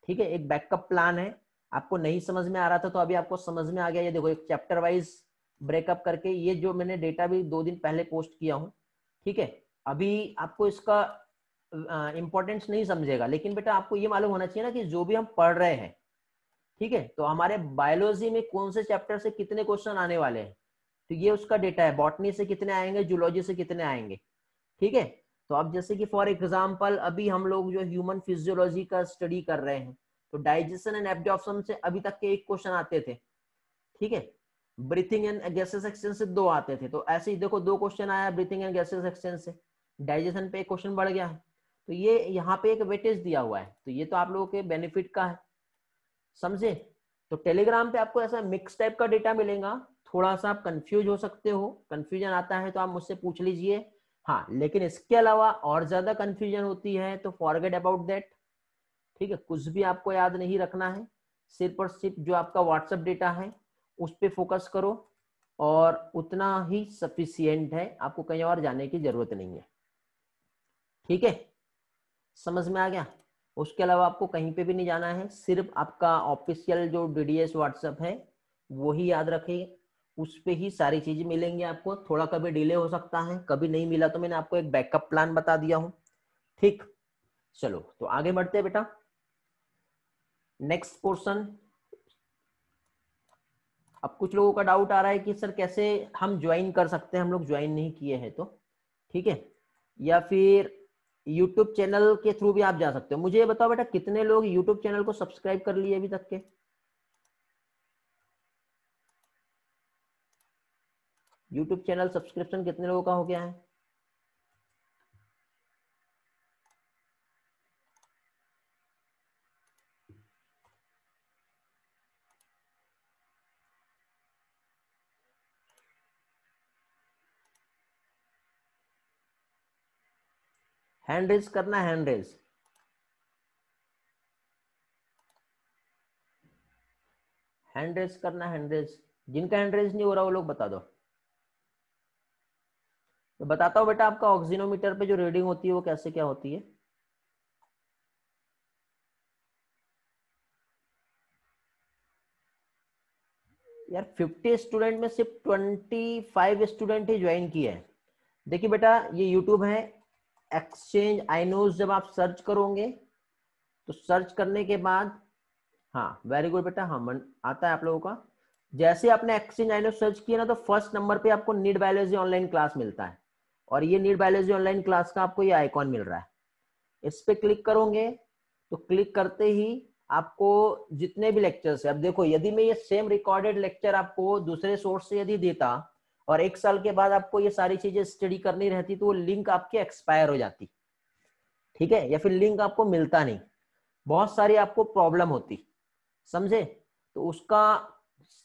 ठीक है। एक बैकअप प्लान है, आपको नहीं समझ में आ रहा था तो अभी आपको समझ में आ गया। ये देखो एक चैप्टर वाइज ब्रेकअप करके, ये जो मैंने डेटा भी 2 दिन पहले पोस्ट किया हूँ, ठीक है। अभी आपको इसका इंपॉर्टेंस नहीं समझेगा, लेकिन बेटा आपको ये मालूम होना चाहिए ना कि जो भी हम पढ़ रहे हैं, ठीक है, तो हमारे बायोलॉजी में कौन से चैप्टर से कितने क्वेश्चन आने वाले हैं, तो ये उसका डेटा है। बॉटनी से कितने आएंगे, जूलॉजी से कितने आएंगे, ठीक है। तो अब जैसे कि फॉर एग्जांपल अभी हम लोग जो ह्यूमन फिजियोलॉजी का स्टडी कर रहे हैं, तो डाइजेशन एंड एब्जॉर्प्शन से अभी तक के 1 क्वेश्चन आते थे, ठीक है। ब्रीथिंग एंड गैसेस एक्सचेंज से 2 आते थे। तो ऐसे ही देखो 2 क्वेश्चन आया ब्रीथिंग एंड गैसेस एक्सचेंज से, डाइजेशन पे 1 क्वेश्चन बढ़ गया है। तो ये यहाँ पे एक वेटेज दिया हुआ है, तो ये तो आप लोगों के बेनिफिट का है, समझे। तो टेलीग्राम पे आपको ऐसा मिक्स टाइप का डेटा मिलेगा, थोड़ा सा आप कंफ्यूज हो सकते हो, कंफ्यूजन आता है तो आप मुझसे पूछ लीजिए। हाँ, लेकिन इसके अलावा और ज्यादा कंफ्यूजन होती है तो फॉरगेट अबाउट दैट, ठीक है। कुछ भी आपको याद नहीं रखना है, सिर्फ और सिर्फ जो आपका व्हाट्सएप डेटा है उस पर फोकस करो और उतना ही सफिशियंट है, आपको कहीं और जाने की जरूरत नहीं है, ठीक है। समझ में आ गया। उसके अलावा आपको कहीं पे भी नहीं जाना है, सिर्फ आपका ऑफिशियल जो डीडीएस व्हाट्सएप है वो ही याद रखिए, उस पे ही सारी चीजें मिलेंगी आपको। थोड़ा कभी डिले हो सकता है, कभी नहीं मिला तो मैंने आपको एक बैकअप प्लान बता दिया हूं, ठीक। चलो तो आगे बढ़ते हैं बेटा, नेक्स्ट पोर्शन। अब कुछ लोगों का डाउट आ रहा है कि सर कैसे हम ज्वाइन कर सकते हैं, हम लोग ज्वाइन नहीं किए हैं तो, ठीक है। या फिर यूट्यूब चैनल के थ्रू भी आप जा सकते हो। मुझे ये बताओ बेटा कितने लोग यूट्यूब चैनल को सब्सक्राइब कर लिए अभी तक के, यूट्यूब चैनल सब्सक्रिप्शन कितने लोगों का हो गया है? हैंड रेज करना, हैंड रेज, हैंड रेज करना, हैंड रेज। जिनका हैंड रेज नहीं हो रहा वो लोग बता दो। तो बताता हूँ बेटा, आपका ऑक्सीनोमीटर पे जो रीडिंग होती है वो कैसे क्या होती है। यार 50 स्टूडेंट में सिर्फ 25 स्टूडेंट ही ज्वाइन किए हैं। देखिए बेटा ये यूट्यूब है, एक्सचेंज आइनोज जब आप सर्च करोगे तो सर्च करने के बाद, हाँ वेरी गुड बेटा, हाँ मन आता है आप लोगों का। जैसे आपने एक्सचेंज आइनोज सर्च किया ना तो फर्स्ट नंबर पे आपको नीट बायोलॉजी ऑनलाइन क्लास मिलता है, और ये नीट बायोलॉजी ऑनलाइन क्लास का आपको ये आइकॉन मिल रहा है। इस पे क्लिक करोगे तो क्लिक करते ही आपको जितने भी लेक्चर्स है, अब देखो यदि मैं ये सेम रिकॉर्डेड लेक्चर आपको दूसरे सोर्स से यदि देता और 1 साल के बाद आपको ये सारी चीजें स्टडी करनी रहती तो वो लिंक आपके एक्सपायर हो जाती, ठीक है, या फिर लिंक आपको मिलता नहीं, बहुत सारी आपको प्रॉब्लम होती, समझे। तो उसका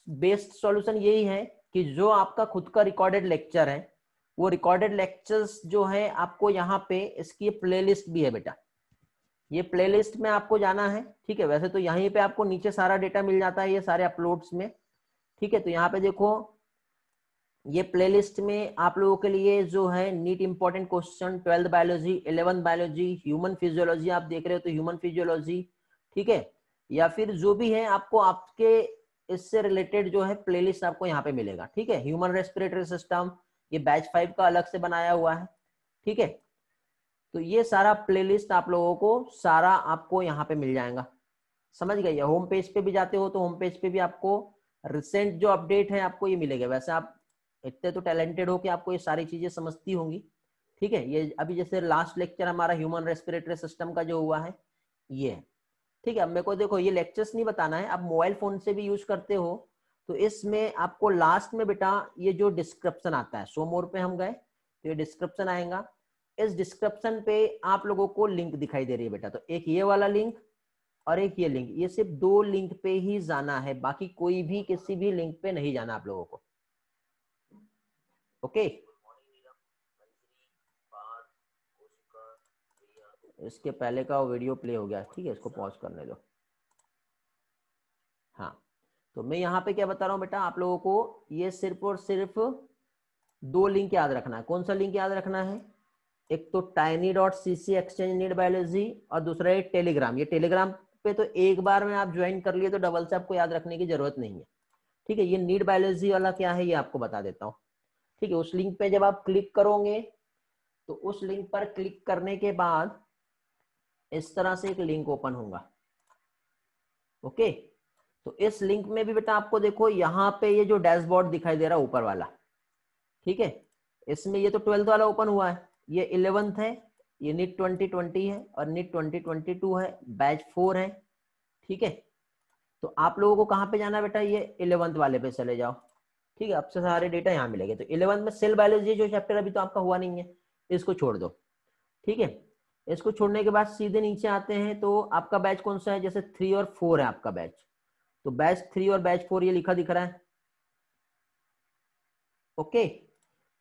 बेस्ट सॉल्यूशन यही है कि जो आपका खुद का रिकॉर्डेड लेक्चर है वो रिकॉर्डेड लेक्चर्स जो है आपको यहाँ पे इसकी प्लेलिस्ट भी है बेटा, ये प्लेलिस्ट में आपको जाना है, ठीक है। वैसे तो यहीं पे आपको नीचे सारा डेटा मिल जाता है ये सारे अपलोड्स में, ठीक है। तो यहाँ पे देखो ये प्लेलिस्ट में आप लोगों के लिए जो है NEET important question 12th biology, 11th biology, human physiology आप देख रहे हो तो ह्यूमन फिजियोलॉजी, ठीक है, या फिर जो भी है आपको आपके इससे रिलेटेड जो है प्लेलिस्ट आपको यहाँ पे मिलेगा, ठीक है। ह्यूमन रेस्पिरेटरी सिस्टम ये बैच 5 का अलग से बनाया हुआ है, ठीक है। तो ये सारा प्लेलिस्ट आप लोगों को सारा आपको यहाँ पे मिल जाएगा, समझ गए। होम पेज पे भी जाते हो तो होम पेज पे भी आपको रिसेंट जो अपडेट है आपको ये मिलेगा। वैसे आप इतने तो टैलेंटेड हो कि आपको ये सारी चीजें समझती होंगी, ठीक है। ये अभी जैसे लास्ट लेक्चर हमारा ह्यूमन रेस्पिरेटरी सिस्टम का जो हुआ है ये है, ठीक है। अब मेरे को देखो ये लेक्चर्स नहीं बताना है, आप मोबाइल फोन से भी यूज करते हो तो इसमें आपको लास्ट में बेटा ये जो डिस्क्रिप्शन आता है, शो मोर पे हम गए तो ये डिस्क्रिप्शन आएगा, इस डिस्क्रिप्शन पे आप लोगों को लिंक दिखाई दे रही है बेटा, तो एक ये वाला लिंक और एक ये लिंक, ये सिर्फ 2 लिंक पे ही जाना है, बाकी कोई भी किसी भी लिंक पे नहीं जाना आप लोगों को। ओके, इसके पहले का वीडियो प्ले हो गया, ठीक है, इसको पॉज करने दो। हाँ, तो मैं यहाँ पे क्या बता रहा हूँ बेटा आप लोगों को, ये सिर्फ और सिर्फ 2 लिंक याद रखना है। कौन सा लिंक याद रखना है? एक तो tiny.cc एक्सचेंज नीट बायोलॉजी, और दूसरा है टेलीग्राम। ये टेलीग्राम पे तो एक बार में आप ज्वाइन कर लिए तो डबल से आपको याद रखने की जरूरत नहीं है, ठीक है। ये नीट बायोलॉजी वाला क्या है ये आपको बता देता हूँ, ठीक है। उस लिंक पे जब आप क्लिक करोगे तो उस लिंक पर क्लिक करने के बाद इस तरह से एक लिंक ओपन होगा। ओके, तो इस लिंक में भी बेटा आपको देखो यहाँ पे ये जो डैशबोर्ड दिखाई दे रहा है ऊपर वाला, ठीक है, इसमें ये तो 12th वाला ओपन हुआ है, ये 11th है, ये नीट 2020 है और नीट 2022 है, बैच 4 है, ठीक है। तो आप लोगों को कहाँ पे जाना है बेटा? ये 11th वाले पे चले जाओ, ठीक है। आपसे सारे डेटा यहाँ मिलेंगे। तो 11th में सेल बायोलॉजी जो चैप्टर अभी तो आपका हुआ नहीं है, इसको छोड़ दो, ठीक है। इसको छोड़ने के बाद सीधे नीचे आते हैं तो आपका बैच कौन सा है? जैसे 3 और 4 है आपका बैच, तो बैच 3 और बैच 4 ये लिखा दिख रहा है। ओके,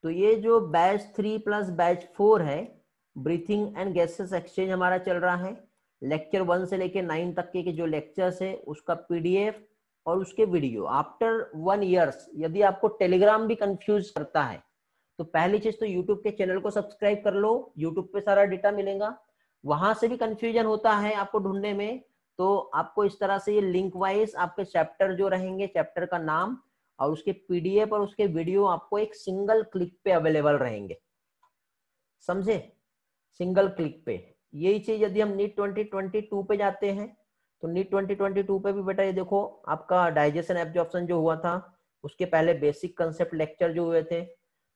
तो ये जो बैच 3 प्लस बैच 4 है, ब्रीथिंग एंड गैसेस एक्सचेंज हमारा चल रहा है। लेक्चर 1 से लेके 9 तक के जो लेक्चर्स है उसका पीडीएफ और उसके वीडियो आफ्टर 1 ईयर्स। यदि आपको टेलीग्राम भी कंफ्यूज करता है तो पहली चीज तो यूट्यूब के चैनल को सब्सक्राइब कर लो, यूट्यूब पे सारा डेटा मिलेगा। वहां से भी कंफ्यूजन होता है आपको ढूंढने में, तो आपको इस तरह से ये लिंक वाइज आपके चैप्टर जो रहेंगे, चैप्टर का नाम और उसके पीडीएफ और उसके वीडियो आपको एक सिंगल क्लिक पे अवेलेबल रहेंगे, समझे? सिंगल क्लिक पे। यही चीज यदि हम नीट 2022 पे जाते हैं तो नीट 2022 पे भी बेटा ये देखो आपका डाइजेशन एब्जॉर्प्शन जो हुआ था, उसके पहले बेसिक कंसेप्ट लेक्चर जो हुए थे,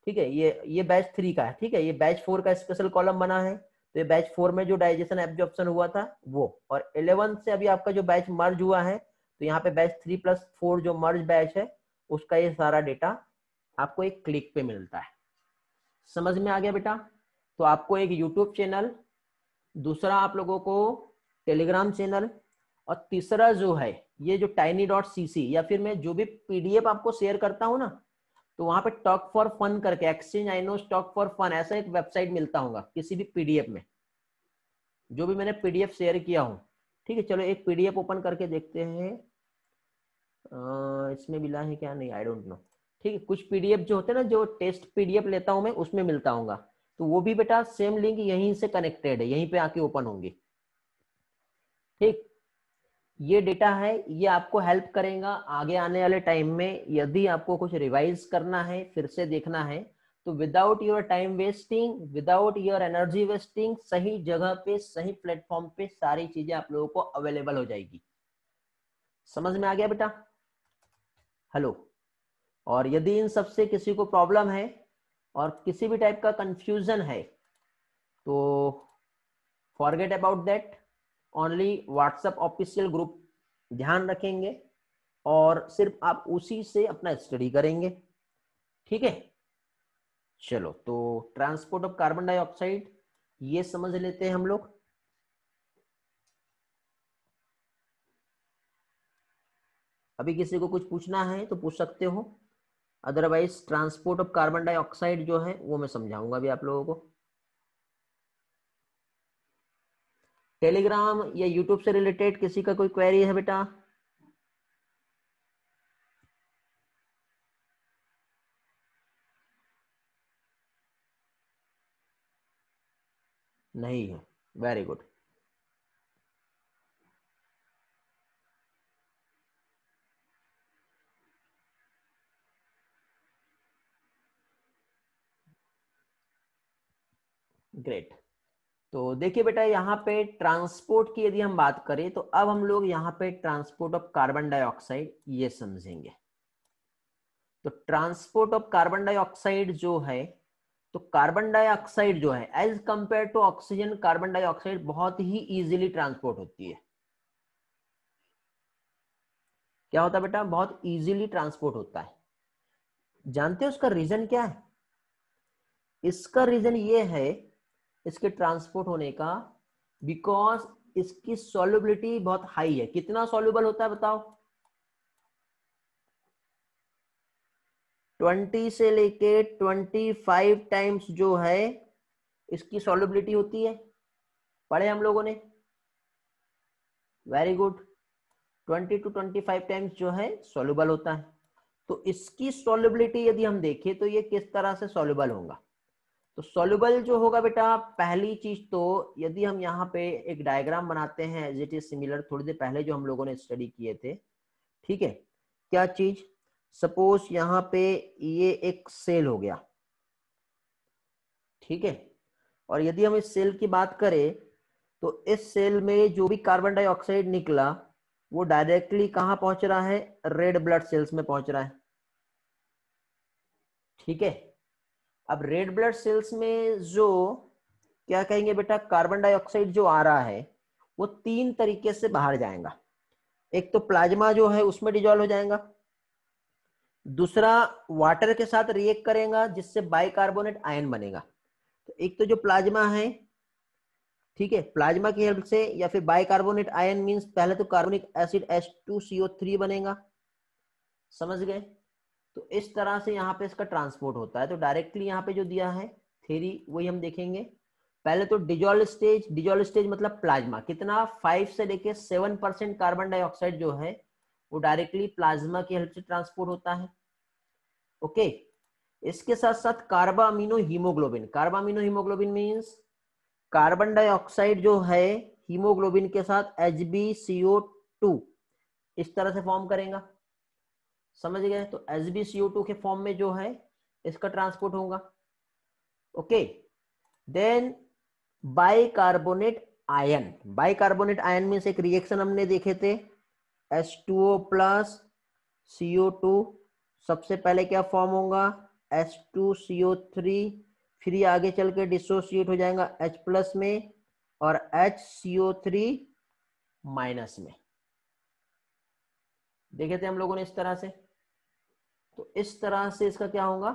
ठीक है। ये बैच 3 का है, ठीक है। ये बैच 4 का स्पेशल कॉलम बना है, तो ये बैच 4 में जो डाइजेशन एब्जॉर्प्शन हुआ था वो, और 11th से अभी आपका जो बैच मर्ज हुआ है तो यहाँ पे बैच 3 प्लस 4 जो मर्ज बैच है उसका ये सारा डेटा आपको एक क्लिक पे मिलता है। समझ में आ गया बेटा? तो आपको एक यूट्यूब चैनल, दूसरा आप लोगों को टेलीग्राम चैनल, और तीसरा जो है ये जो tiny.cc, या फिर मैं जो भी पीडीएफ आपको शेयर करता हूं ना तो वहां पे टॉक फॉर फन करके, exchange I know talk for fun, ऐसा एक वेबसाइट मिलता होगा किसी भी पीडीएफ में, जो भी मैंने पीडीएफ शेयर किया हूं, ठीक है। चलो एक पीडीएफ ओपन करके देखते हैं, इसमें मिला है क्या? नहीं, आई डोंट नो, ठीक है। कुछ पीडीएफ जो होते हैं ना, जो टेस्ट पीडीएफ लेता हूं मैं, उसमें मिलता होगा, तो वो भी बेटा सेम लिंक यहीं से कनेक्टेड है, यहीं पे आके ओपन होंगे, ठीक। ये डेटा है, ये आपको हेल्प करेगा आगे आने वाले टाइम में। यदि आपको कुछ रिवाइज करना है, फिर से देखना है, तो without your time wasting, without your energy wasting, सही जगह पे सही प्लेटफॉर्म पे सारी चीजें आप लोगों को अवेलेबल हो जाएगी। समझ में आ गया बेटा? हेलो। और यदि इन सब से किसी को प्रॉब्लम है और किसी भी टाइप का कंफ्यूजन है तो forget about that, only WhatsApp official group ध्यान रखेंगे और सिर्फ आप उसी से अपना स्टडी करेंगे, ठीक है। चलो, तो ट्रांसपोर्ट ऑफ कार्बन डाइऑक्साइड ये समझ लेते हैं हम लोग। अभी किसी को कुछ पूछना है तो पूछ सकते हो, otherwise transport of carbon dioxide जो है वो मैं समझाऊंगा अभी आप लोगों को। टेलीग्राम या यूट्यूब से रिलेटेड किसी का कोई क्वेरी है बेटा? नहीं है, वेरी गुड। ग्रेट। तो देखिए बेटा यहाँ पे ट्रांसपोर्ट की यदि हम बात करें तो अब हम लोग यहाँ पे ट्रांसपोर्ट ऑफ कार्बन डाइऑक्साइड ये समझेंगे। तो ट्रांसपोर्ट ऑफ कार्बन डाइऑक्साइड जो है, तो कार्बन डाइऑक्साइड जो है as compare to oxygen, carbon dioxide बहुत ही इजीली ट्रांसपोर्ट होती है। क्या होता है बेटा? बहुत इजीली ट्रांसपोर्ट होता है। जानते हो उसका रीजन क्या है? इसका रीजन ये है इसके ट्रांसपोर्ट होने का, बिकॉज इसकी सॉल्युबिलिटी बहुत हाई है। कितना सॉल्युबल होता है बताओ? 20 से लेके 25 टाइम्स जो है इसकी सॉल्युबिलिटी होती है। पढ़े हम लोगों ने? Very good. 20 to 25 टाइम्स जो है सॉल्युबल होता है। तो इसकी सॉल्युबिलिटी यदि हम देखें तो ये किस तरह से सॉल्युबल होगा? तो सॉल्युबल जो होगा बेटा, पहली चीज तो यदि हम यहाँ पे एक डायग्राम बनाते हैं एज इट इज सिमिलर, थोड़ी देर पहले जो हम लोगों ने स्टडी किए थे, ठीक है? क्या चीज? सपोज यहाँ पे ये एक सेल हो गया, ठीक है? और यदि हम इस सेल की बात करें तो इस सेल में जो भी कार्बन डाइऑक्साइड निकला वो डायरेक्टली कहां पहुंच रहा है? रेड ब्लड सेल्स में पहुंच रहा है, ठीक है? अब रेड ब्लड सेल्स में जो क्या कहेंगे बेटा, कार्बन डाइऑक्साइड जो आ रहा है वो तीन तरीके से बाहर जाएगा। एक तो प्लाज्मा जो है उसमें डिजोल्व हो जाएगा, दूसरा वाटर के साथ रिएक्ट करेगा जिससे बाइकार्बोनेट आयन बनेगा। तो एक तो जो प्लाज्मा है, ठीक है, प्लाज्मा की हेल्प से, या फिर बाइकार्बोनेट आयन मींस पहले तो कार्बोनिक एसिड H2CO3 बनेगा, समझ गए? तो इस तरह से यहाँ पे इसका ट्रांसपोर्ट होता है। तो डायरेक्टली यहाँ पे जो दिया है थ्योरी वही हम देखेंगे। पहले तो डिजोल्व स्टेज, डिजोल्व स्टेज मतलब प्लाज्मा कितना 5 से लेके 7% कार्बन डाइऑक्साइड जो है वो डायरेक्टली प्लाज्मा की हेल्प से ट्रांसपोर्ट होता है। ओके, इसके साथ साथ carbamino haemoglobin, carbamino haemoglobin means carbon dioxide जो है हीमोग्लोबिन के साथ HbCO2 इस तरह से फॉर्म करेगा, समझ गए? तो HbCO2 के फॉर्म में जो है इसका ट्रांसपोर्ट होगा। Okay, then bicarbonate ion, bicarbonate ion में से एक रिएक्शन हमने देखे थे, H2O प्लस CO2, सबसे पहले क्या फॉर्म होगा? H2CO3, फिर ये आगे चल के डिसोसिएट हो जाएगा H प्लस में और HCO3 माइनस में। देखे थे हम लोगों ने इस तरह से। तो इस तरह से इसका क्या होगा?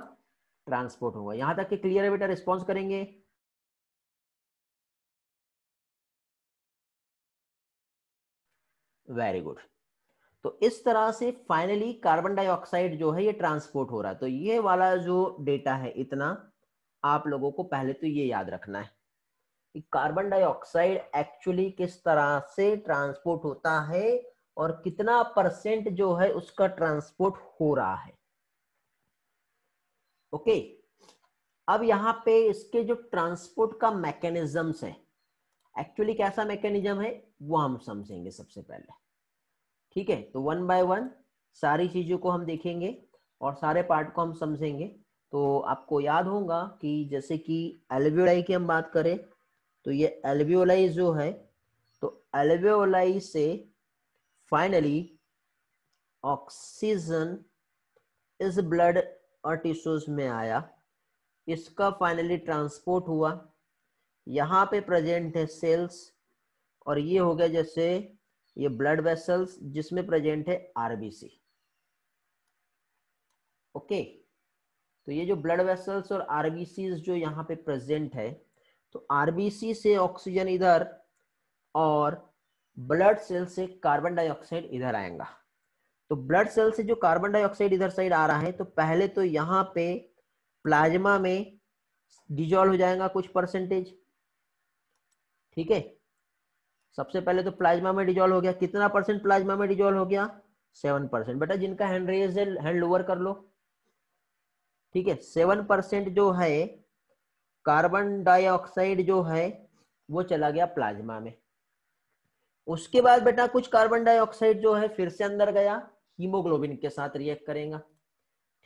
ट्रांसपोर्ट होगा। यहां तक कि क्लियर है बेटा? रिस्पॉन्स करेंगे? Very good. तो इस तरह से फाइनली कार्बन डाइऑक्साइड जो है ये ट्रांसपोर्ट हो रहा है। तो ये वाला जो डेटा है इतना आप लोगों को पहले तो ये याद रखना है कि कार्बन डाइऑक्साइड एक्चुअली किस तरह से ट्रांसपोर्ट होता है और कितना परसेंट जो है उसका ट्रांसपोर्ट हो रहा है। ओके, अब यहाँ पे इसके जो ट्रांसपोर्ट का मैकेनिज्म्स है, एक्चुअली कैसा मैकेनिज्म है वो हम समझेंगे सबसे पहले, ठीक है? तो वन बाय वन सारी चीजों को हम देखेंगे और सारे पार्ट को हम समझेंगे। तो आपको याद होगा कि जैसे कि एल्वियोलाई की हम बात करें तो ये एल्वियोलाई जो है, तो एल्वियोलाई से फाइनली ऑक्सीजन इस ब्लड और टिश्यूज में आया, इसका फाइनली ट्रांसपोर्ट हुआ, यहाँ पे प्रेजेंट है सेल्स, और ये हो गया जैसे ये ब्लड वेसल्स जिसमें प्रेजेंट है आरबीसी। ओके, तो ये जो ब्लड वेसल्स और आरबीसी जो यहाँ पे प्रेजेंट है, तो आरबीसी से ऑक्सीजन इधर और ब्लड सेल से कार्बन डाइऑक्साइड इधर आएगा। तो ब्लड सेल से जो कार्बन डाइऑक्साइड इधर साइड आ रहा है तो पहले तो यहाँ पे प्लाज्मा में डिजोल्व हो जाएगा कुछ परसेंटेज, ठीक है? सबसे पहले तो प्लाज्मा में डिजोल्व हो गया, कितना परसेंट प्लाज्मा में डिजोल्व हो गया? 7%। बेटा जिनका हैंड रेज है हैंड लोअर कर लो, ठीक है? 7% जो है कार्बन डाइऑक्साइड जो है वो चला गया प्लाज्मा में। उसके बाद बेटा कुछ कार्बन डाइऑक्साइड जो है फिर से अंदर गया, हीमोग्लोबिन के साथ रिएक्ट करेगा,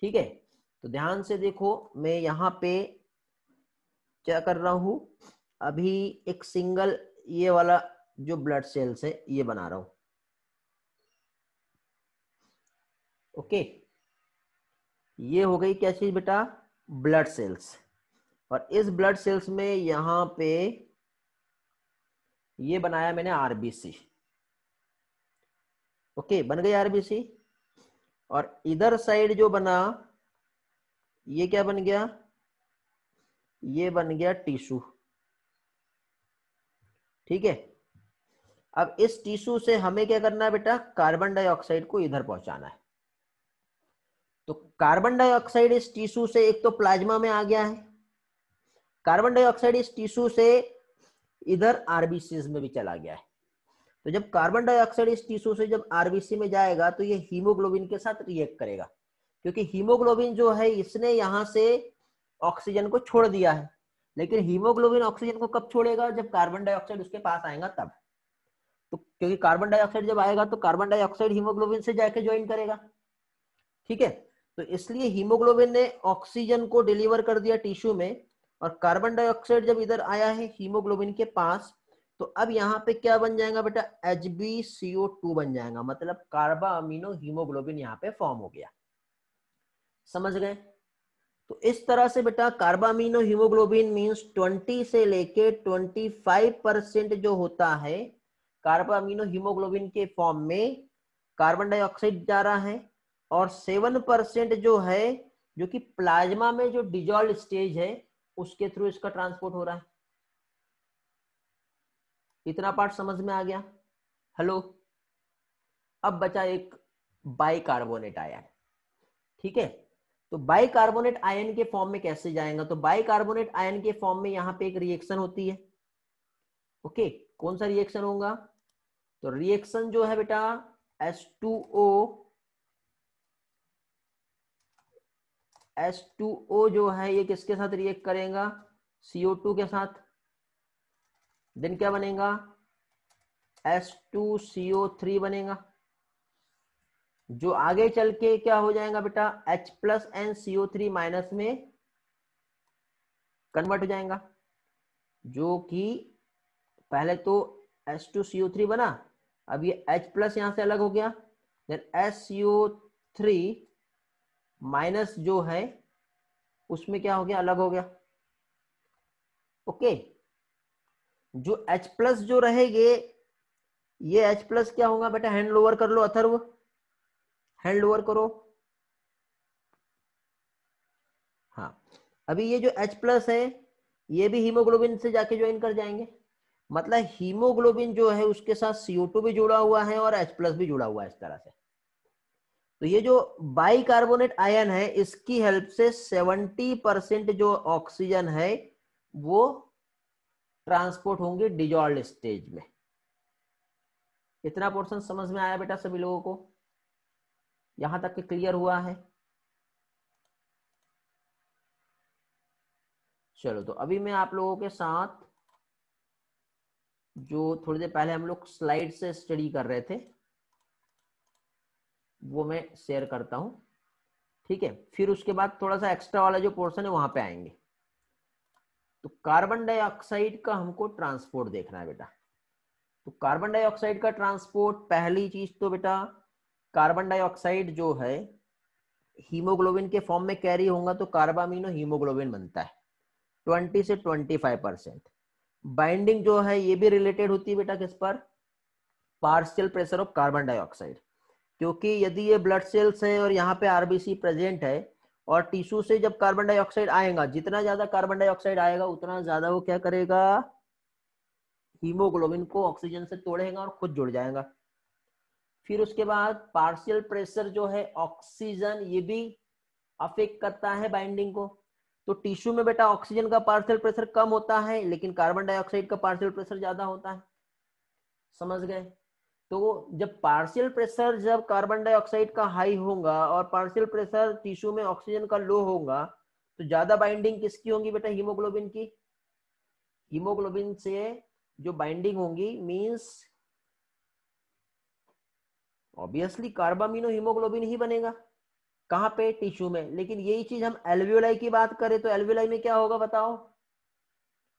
ठीक है? तो ध्यान से देखो, मैं यहाँ पे क्या कर रहा हूं, अभी एक सिंगल ये वाला जो ब्लड सेल्स है ये बना रहा हूं। ओके, ये हो गई क्या चीज बेटा? Blood cells. और इस ब्लड सेल्स में यहां पे ये बनाया मैंने आरबीसी। ओके, बन गई आरबीसी। और इधर साइड जो बना ये क्या बन गया? ये बन गया टिश्यू, ठीक है? अब इस टिश्यू से हमें क्या करना है बेटा, कार्बन डाइऑक्साइड को इधर पहुंचाना है। तो कार्बन डाइऑक्साइड इस टिश्यू से एक तो प्लाज्मा में आ गया है, कार्बन डाइऑक्साइड इस टिश्यू से इधर आरबीसी में भी चला गया है। तो जब कार्बन डाइऑक्साइड इस टिश्यू से जब आरबीसी में जाएगा तो ये हीमोग्लोबिन के साथ रिएक्ट करेगा, क्योंकि हीमोग्लोबिन जो है इसने यहां से ऑक्सीजन को छोड़ दिया है, लेकिन हीमोग्लोबिन ऑक्सीजन को कब छोड़ेगा, जब कार्बन डाइऑक्साइड उसके पास आएगा तब। तो क्योंकि कार्बन डाइऑक्साइड जब आएगा तो कार्बन डाइऑक्साइड हीमोग्लोबिन से जाके ज्वाइन करेगा, ठीक है। तो इसलिए हीमोग्लोबिन ने ऑक्सीजन को डिलीवर कर दिया टिश्यू में, और कार्बन डाइऑक्साइड जब इधर आया है हीमोग्लोबिन के पास, तो अब यहाँ पे क्या बन जाएगा बेटा, HbCO2 बन जाएगा, मतलब कार्बा अमीनो हीमोग्लोबिन यहाँ पे फॉर्म हो गया। समझ गए? तो इस तरह से बेटा कार्बामीनो हीमोग्लोबिन मींस 20 से लेके 25% जो होता है कार्बामीनो हीमोग्लोबिन के फॉर्म में कार्बन डाइऑक्साइड जा रहा है, और 7% जो है, जो कि प्लाज्मा में जो डिजॉल्व स्टेज है उसके थ्रू इसका ट्रांसपोर्ट हो रहा है। इतना पार्ट समझ में आ गया? हेलो। अब बचा एक बाइकार्बोनेट आयन, ठीक है। तो बाइकार्बोनेट आयन के फॉर्म में कैसे जाएगा, तो बाइकार्बोनेट आयन के फॉर्म में यहां पे एक रिएक्शन होती है। ओके, कौन सा रिएक्शन होगा, तो रिएक्शन जो है बेटा H2O, H2O जो है ये किसके साथ रिएक्ट करेगा, CO2 के साथ। देन क्या बनेगा, H2CO3 बनेगा, जो आगे चल के क्या हो जाएगा बेटा, H+NCO3- में कन्वर्ट हो जाएगा, जो कि पहले तो H2CO3 बना, अब ये H+ यहां से अलग हो गया, देन SCO3- जो है उसमें क्या हो गया, अलग हो गया। ओके, जो H+ जो रहेंगे, ये H+ क्या होगा बेटा, हैंड ओवर कर लो अथर्व, हैंड ओवर करो। हाँ, अभी ये जो H+ है ये भी हीमोग्लोबिन से जाके ज्वाइन कर जाएंगे, मतलब हीमोग्लोबिन जो है उसके साथ CO2 भी जुड़ा हुआ है और H+ भी जुड़ा हुआ है इस तरह से। तो ये जो बाइकार्बोनेट आयन है इसकी हेल्प से 70% जो ऑक्सीजन है वो ट्रांसपोर्ट होंगे डिजॉल्व स्टेज में। इतना पोर्शन समझ में आया बेटा सभी लोगों को? यहां तक के क्लियर हुआ है? चलो, तो अभी मैं आप लोगों के साथ जो थोड़ी देर पहले हम लोग स्लाइड से स्टडी कर रहे थे वो मैं शेयर करता हूं, ठीक है। फिर उसके बाद थोड़ा सा एक्स्ट्रा वाला जो पोर्शन है वहां पे आएंगे। तो कार्बन डाइऑक्साइड का हमको ट्रांसपोर्ट देखना है बेटा। तो कार्बन डाइऑक्साइड का ट्रांसपोर्ट, पहली चीज तो बेटा कार्बन डाइऑक्साइड जो है हीमोग्लोबिन के फॉर्म में कैरी होगा तो कार्बामीनो हीमोग्लोबिन बनता है 20 से 25%। बाइंडिंग जो है ये भी रिलेटेड होती है बेटा किस पर, partial pressure of carbon dioxide, क्योंकि यदि ये ब्लड सेल्स है और यहाँ पे आरबीसी प्रेजेंट है और टिश्यू से जब कार्बन डाइऑक्साइड आएगा, जितना ज्यादा कार्बन डाइऑक्साइड आएगा उतना ज्यादा वो क्या करेगा, हीमोग्लोबिन को ऑक्सीजन से तोड़ेगा और खुद जुड़ जाएगा। फिर उसके बाद पार्शियल प्रेशर जो है ऑक्सीजन, ये भी अफेक्ट करता है बाइंडिंग को। तो टिश्यू में बेटा ऑक्सीजन का पार्शियल प्रेशर कम होता है लेकिन कार्बन डाइऑक्साइड का पार्शियल प्रेशर ज्यादा होता है। समझ गए? तो जब पार्शियल प्रेशर जब कार्बन डाइऑक्साइड का हाई होगा और पार्शियल प्रेशर टिश्यू में ऑक्सीजन का लो होगा तो ज्यादा बाइंडिंग किसकी होगी बेटा, हीमोग्लोबिन की। हीमोग्लोबिन से जो बाइंडिंग होगी मींस ऑब्वियसली कार्बामीनो हीमोग्लोबिन ही बनेगा। कहां पे, टिश्यू में। लेकिन यही चीज हम एल्वियोलाई की बात करें तो एल्वियोलाई में क्या होगा बताओ,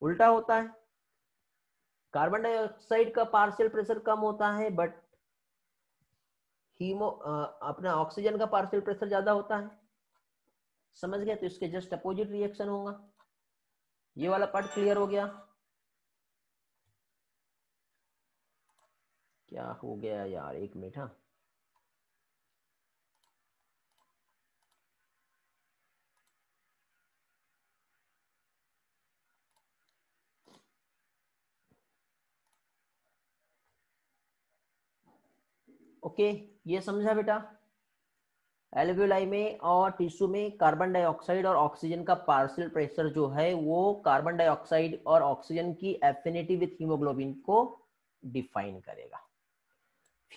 उल्टा होता है। कार्बन डाइऑक्साइड का पार्शियल प्रेशर कम होता है बट अपना ऑक्सीजन का पार्शियल प्रेशर ज्यादा होता है। समझ गए? तो इसके जस्ट अपोजिट रिएक्शन होगा। ये वाला पार्ट क्लियर हो गया? क्या हो गया यार, एक मिनट। हाँ, ओके, ये समझा बेटा। एल्वेओलाई में और टिश्यू में कार्बन डाइऑक्साइड और ऑक्सीजन का पार्शियल प्रेशर जो है वो कार्बन डाइऑक्साइड और ऑक्सीजन की एफिनिटी विथ हीमोग्लोबिन को डिफाइन करेगा।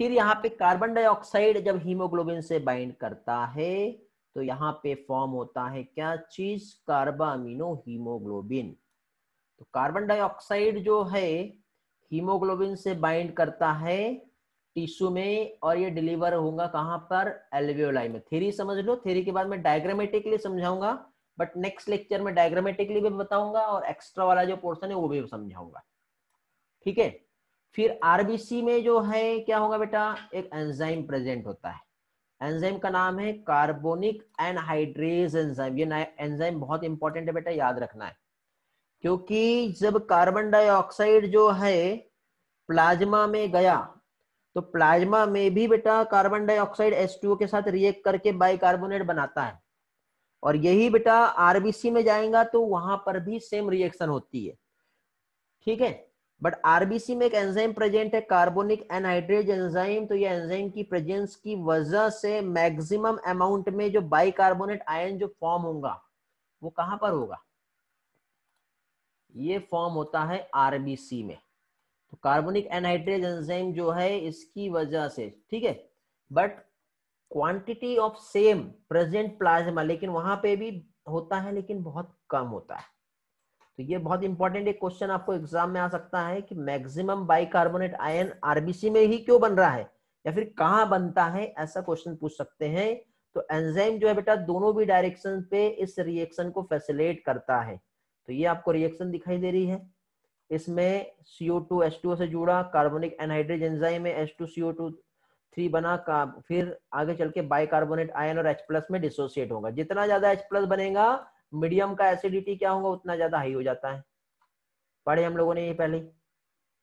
फिर यहाँ पे कार्बन डाइऑक्साइड जब हीमोग्लोबिन से बाइंड करता है तो यहाँ पे फॉर्म होता है क्या चीज, कार्बामिनो हीमोग्लोबिन। तो कार्बन डाइऑक्साइड जो है हीमोग्लोबिन से बाइंड करता है टिश्यू में और ये डिलीवर होगा कहां पर, एल्वेओलाई में। थ्योरी समझ लो, थ्योरी के बाद मैं डायग्रामेटिकली समझाऊंगा, बट नेक्स्ट लेक्चर में डायग्रामेटिकली भी बताऊंगा और एक्स्ट्रा वाला जो पोर्शन है वो भी समझाऊंगा, ठीक है। फिर आरबीसी में जो है क्या होगा बेटा, एक एंजाइम प्रेजेंट होता है। एंजाइम का नाम है कार्बोनिक एनहाइड्रेज एंजाइम। ये एंजाइम बहुत इंपॉर्टेंट है बेटा, याद रखना है, क्योंकि जब कार्बन डाइऑक्साइड जो है प्लाज्मा में गया तो प्लाज्मा में भी बेटा कार्बन डाइऑक्साइड H2O के साथ रिएक्ट करके बाइकार्बोनेट बनाता है, और यही बेटा आरबीसी में जाएगा तो वहां पर भी सेम रिएक्शन होती है, ठीक है। बट आरबीसी में एक एंजाइम प्रेजेंट है कार्बोनिक एनहाइड्रेज एंजाइम। तो ये एंजाइम की प्रेजेंस की वजह से मैक्सिमम अमाउंट में जो बाइकार्बोनेट आयन जो फॉर्म होगा वो कहां पर होगा, ये फॉर्म होता है आरबीसी में। तो कार्बोनिक एनहाइड्रेज एंजाइम जो है इसकी वजह से, ठीक है। But quantity of same present plasma, लेकिन वहां पे भी होता है लेकिन बहुत कम होता है। तो ये बहुत इंपॉर्टेंट एक क्वेश्चन आपको एग्जाम में आ सकता है कि मैक्सिमम बाइकार्बोनेट आयन आरबीसी में ही क्यों बन रहा है या फिर कहां बनता है, ऐसा क्वेश्चन पूछ सकते हैं। तो एंजाइम जो है बेटा दोनों भी डायरेक्शन पे इस रिएक्शन को फैसिलिटेट करता है। तो ये आपको रिएक्शन दिखाई दे रही है, इसमें CO2 H2O से जुड़ा कार्बोनिक एनहाइड्रेज एंजाइम है, H2CO2 3 बना का, फिर आगे चल के बाइकार्बोनेट आयन और H+ में डिसोसिएट होगा। जितना ज्यादा H+ बनेगा मीडियम का एसिडिटी क्या होगा, उतना ज्यादा हाई हो जाता है। पढ़े हम लोगों ने ये पहले,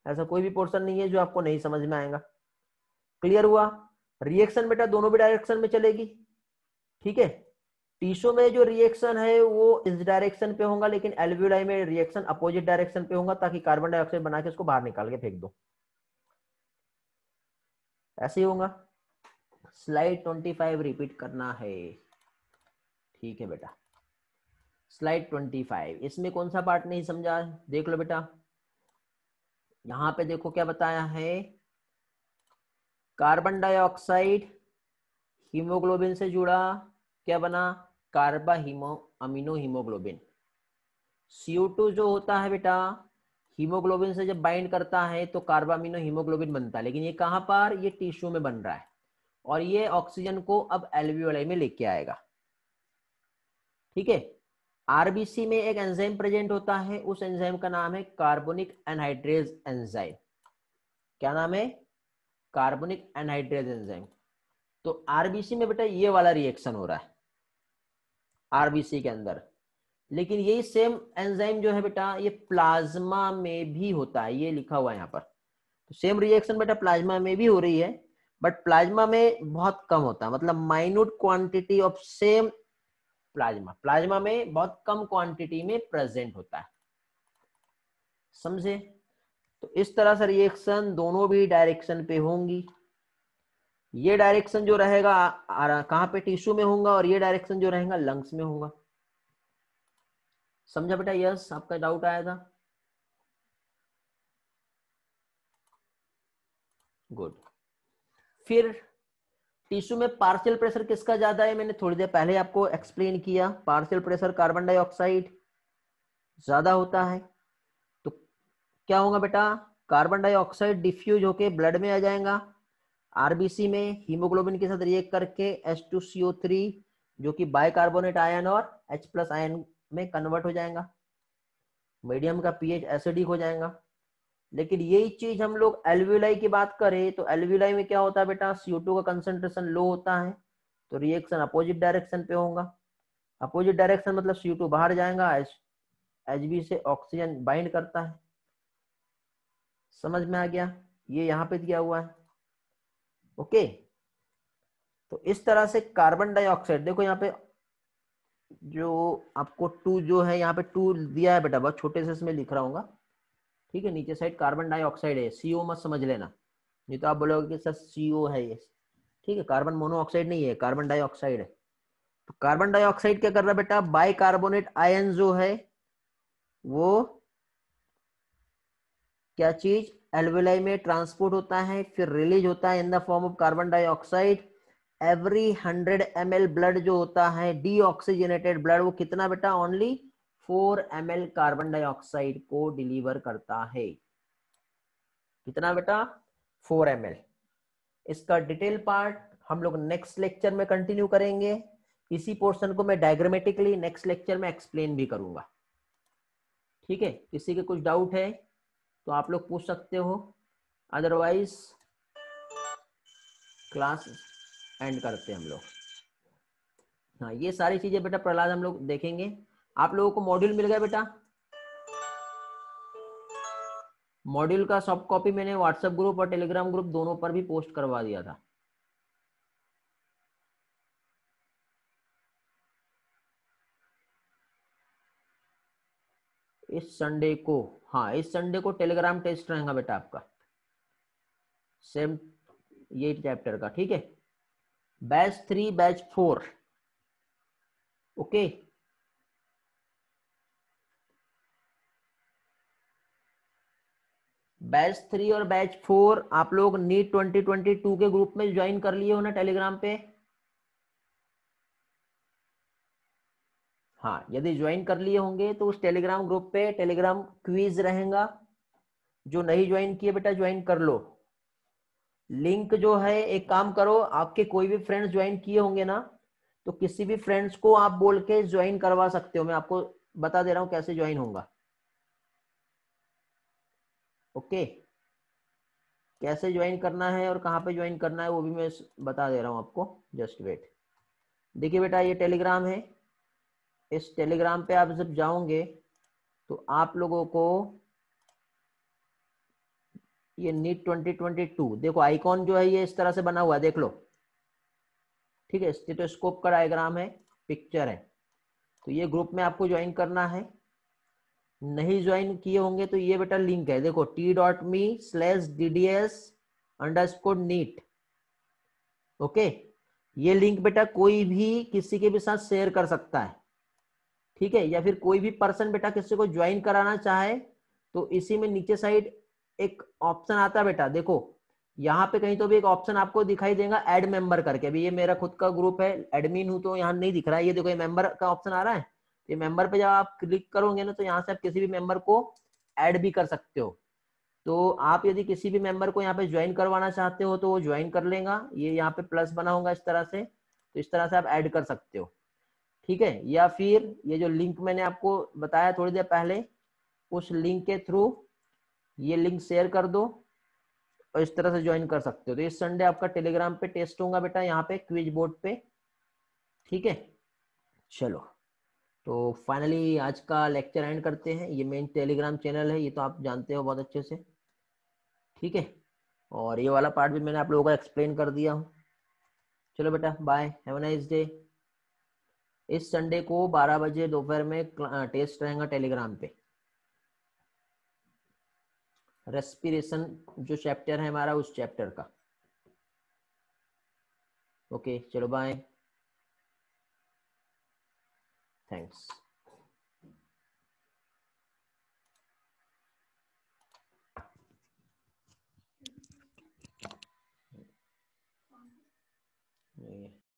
ऐसा कोई भी पोर्शन नहीं है जो आपको नहीं समझ में आएगा। क्लियर हुआ। रिएक्शन बेटा दोनों भी डायरेक्शन में चलेगी, ठीक है। टिश्यू में जो रिएक्शन है वो इस डायरेक्शन पे होगा, लेकिन एल्वेओलाई में रिएक्शन अपोजिट डायरेक्शन पे होगा, ताकि कार्बन डाइऑक्साइड बना के उसको बाहर निकाल के फेंक दो, ऐसे ही होगा। स्लाइड 25 रिपीट करना है, ठीक है बेटा। स्लाइड 25, इसमें कौन सा पार्ट नहीं समझा, देख लो बेटा। यहां पे देखो क्या बताया है, कार्बन डाइऑक्साइड हीमोग्लोबिन से जुड़ा, क्या बना, कार्बा अमीनो हीमोग्लोबिन। CO2 जो होता है बेटा हीमोग्लोबिन से जब बाइंड करता है तो कार्बामिनो हीमोग्लोबिन बनता है, लेकिन ये कहां पर, ये टिश्यू में बन रहा है, और ये ऑक्सीजन को अब एल्वेओलाई में लेके आएगा, ठीक है। आरबीसी में एक एंजाइम प्रेजेंट होता है, उस एंजाइम का नाम है कार्बोनिक एनहाइड्रेज एंजाइम। क्या नाम है, कार्बोनिक एनहाइड्रेज एंजाइम। तो आरबीसी में बेटा ये वाला रिएक्शन हो रहा है आरबीसी के अंदर, लेकिन यही सेम एंजाइम जो है बेटा ये प्लाज्मा में भी होता है, ये लिखा हुआ है यहाँ पर। तो सेम रिएक्शन बेटा प्लाज्मा में भी हो रही है, बट प्लाज्मा में बहुत कम होता है, मतलब minute quantity of same plasma में बहुत कम क्वांटिटी में प्रेजेंट होता है, समझे। तो इस तरह से रिएक्शन दोनों भी डायरेक्शन पे होंगी। ये डायरेक्शन जो रहेगा कहां पे, टिश्यू में होगा, और ये डायरेक्शन जो रहेगा लंग्स में होगा। समझा बेटा, यस, आपका डाउट आया था, गुड। फिर टिश्यू में पार्शियल प्रेशर किसका ज्यादा है, मैंने थोड़ी देर पहले आपको एक्सप्लेन किया, पार्शियल प्रेशर कार्बन डाइऑक्साइड ज्यादा होता है। तो क्या होगा बेटा, कार्बन डाइऑक्साइड डिफ्यूज होके ब्लड में आ जाएगा, आरबीसी में हीमोग्लोबिन के साथ रिएक्ट करके H2CO3 जो कि बाइकार्बोनेट आयन और H+ आयन में कन्वर्ट हो जाएगा, मीडियम का पीएच एसिडिक हो जाएगा। लेकिन यही चीज हम लोग एल्वेओलाई की बात करें तो एल्वेओलाई में क्या होता है बेटा, CO2 का कंसंट्रेशन लो होता है, तो रिएक्शन अपोजिट डायरेक्शन पे होगा। अपोजिट डायरेक्शन मतलब CO2 बाहर जाएगा, Hb से ऑक्सीजन बाइंड करता है, समझ में आ गया, ये यहाँ पे दिया हुआ है, ओके। तो इस तरह से कार्बन डाइऑक्साइड, देखो यहाँ पे जो आपको 2 जो है यहाँ पे 2 दिया है बेटा, बहुत छोटे से इसमें लिख रहा हूँ, ठीक है। नीचे साइड कार्बन डाइऑक्साइड है, CO मत समझ लेना, नहीं तो आप बोलोगे कि सर CO है ये, ठीक है, कार्बन मोनोऑक्साइड नहीं है, कार्बन डाइऑक्साइड है। तो कार्बन डाइऑक्साइड क्या कर रहा है बेटा, बाइकार्बोनेट आयन जो है वो क्या चीज, एल्वेलाई में ट्रांसपोर्ट होता है, फिर रिलीज होता है in the form of carbon dioxide. Every 100 ml blood जो होता है डीऑक्सीजनेटेड ब्लड, वो कितना बेटा, ओनली 4 ml कार्बन डाइऑक्साइड को डिलीवर करता है। कितना बेटा, 4 ml। इसका डिटेल पार्ट हम लोग नेक्स्ट लेक्चर में कंटिन्यू करेंगे। इसी पोर्शन को मैं डायग्रामेटिकली नेक्स्ट लेक्चर में एक्सप्लेन भी करूंगा। ठीक है, किसी के कुछ डाउट है तो आप लोग पूछ सकते हो, अदरवाइज क्लास एंड करते हैं हम लोग। हाँ, ये सारी चीजें बेटा प्रहलाद हम लोग देखेंगे। आप लोगों को मॉड्यूल मिल गया बेटा, मॉड्यूल का सॉफ्ट कॉपी मैंने व्हाट्सएप ग्रुप और टेलीग्राम ग्रुप दोनों पर भी पोस्ट करवा दिया था। इस संडे को, हाँ इस संडे को टेलीग्राम टेस्ट रहेगा बेटा आपका, सेम ये चैप्टर का, ठीक है, बैच 3 बैच 4। ओके, बैच 3 और बैच 4 आप लोग नीट 2022 के ग्रुप में ज्वाइन कर लिए हो ना टेलीग्राम पे। हाँ, यदि ज्वाइन कर लिए होंगे तो उस टेलीग्राम ग्रुप पे टेलीग्राम क्विज रहेगा। जो नहीं ज्वाइन किए बेटा ज्वाइन कर लो। लिंक जो है, एक काम करो, आपके कोई भी फ्रेंड्स ज्वाइन किए होंगे ना, तो किसी भी फ्रेंड्स को आप बोल के ज्वाइन करवा सकते हो। मैं आपको बता दे रहा हूं कैसे ज्वाइन होगा। ओके, कैसे ज्वाइन करना है और कहाँ पे ज्वाइन करना है वो भी मैं बता दे रहा हूँ आपको। Just wait. देखिए बेटा, ये टेलीग्राम है। इस टेलीग्राम पे आप जब जाओगे तो आप लोगों को ये नीट 2022 देखो, आइकॉन जो है ये इस तरह से बना हुआ है, देख लो। ठीक है, स्टेथोस्कोप का डायग्राम है, पिक्चर है। तो ये ग्रुप में आपको ज्वाइन करना है। नहीं ज्वाइन किए होंगे तो ये बेटा लिंक है, देखो t.me/dds_neat। ओके, ये लिंक बेटा कोई भी किसी के भी साथ शेयर कर सकता है, ठीक है, या फिर कोई भी पर्सन बेटा किसी को ज्वाइन कराना चाहे तो इसी में नीचे साइड एक ऑप्शन आता है बेटा, देखो यहाँ पे कहीं तो भी एक ऑप्शन आपको दिखाई देगा ऐड मेंबर करके। अभी ये मेरा खुद का ग्रुप है, एडमिन हूं तो यहाँ नहीं दिख रहा है, ये देखो ये मेंबर का ऑप्शन आ रहा है। ये मेंबर पे जब आप क्लिक करोगे ना तो यहाँ से आप किसी भी मेंबर को ऐड भी कर सकते हो। तो आप यदि किसी भी मेंबर को यहाँ पे ज्वाइन करवाना चाहते हो तो वो ज्वाइन कर लेगा। ये यहाँ पे प्लस बना होगा इस तरह से, तो इस तरह से आप ऐड कर सकते हो, ठीक है। या फिर ये जो लिंक मैंने आपको बताया थोड़ी देर पहले, उस लिंक के थ्रू ये लिंक शेयर कर दो और इस तरह से ज्वाइन कर सकते हो। तो इस संडे आपका टेलीग्राम पे टेस्ट होगा बेटा, यहाँ पे क्विज बोर्ड पे, ठीक है। चलो, तो फाइनली आज का लेक्चर एंड करते हैं। ये मेन टेलीग्राम चैनल है, ये तो आप जानते हो बहुत अच्छे से, ठीक है। और ये वाला पार्ट भी मैंने आप लोगों को एक्सप्लेन कर दिया हूँ। चलो बेटा, bye, have a nice day. इस संडे को 12 बजे दोपहर में टेस्ट रहेगा टेलीग्राम पे। रेस्पिरेशन जो चैप्टर है हमारा, उस चैप्टर का। ओके, चलो बाय, थैंक्स।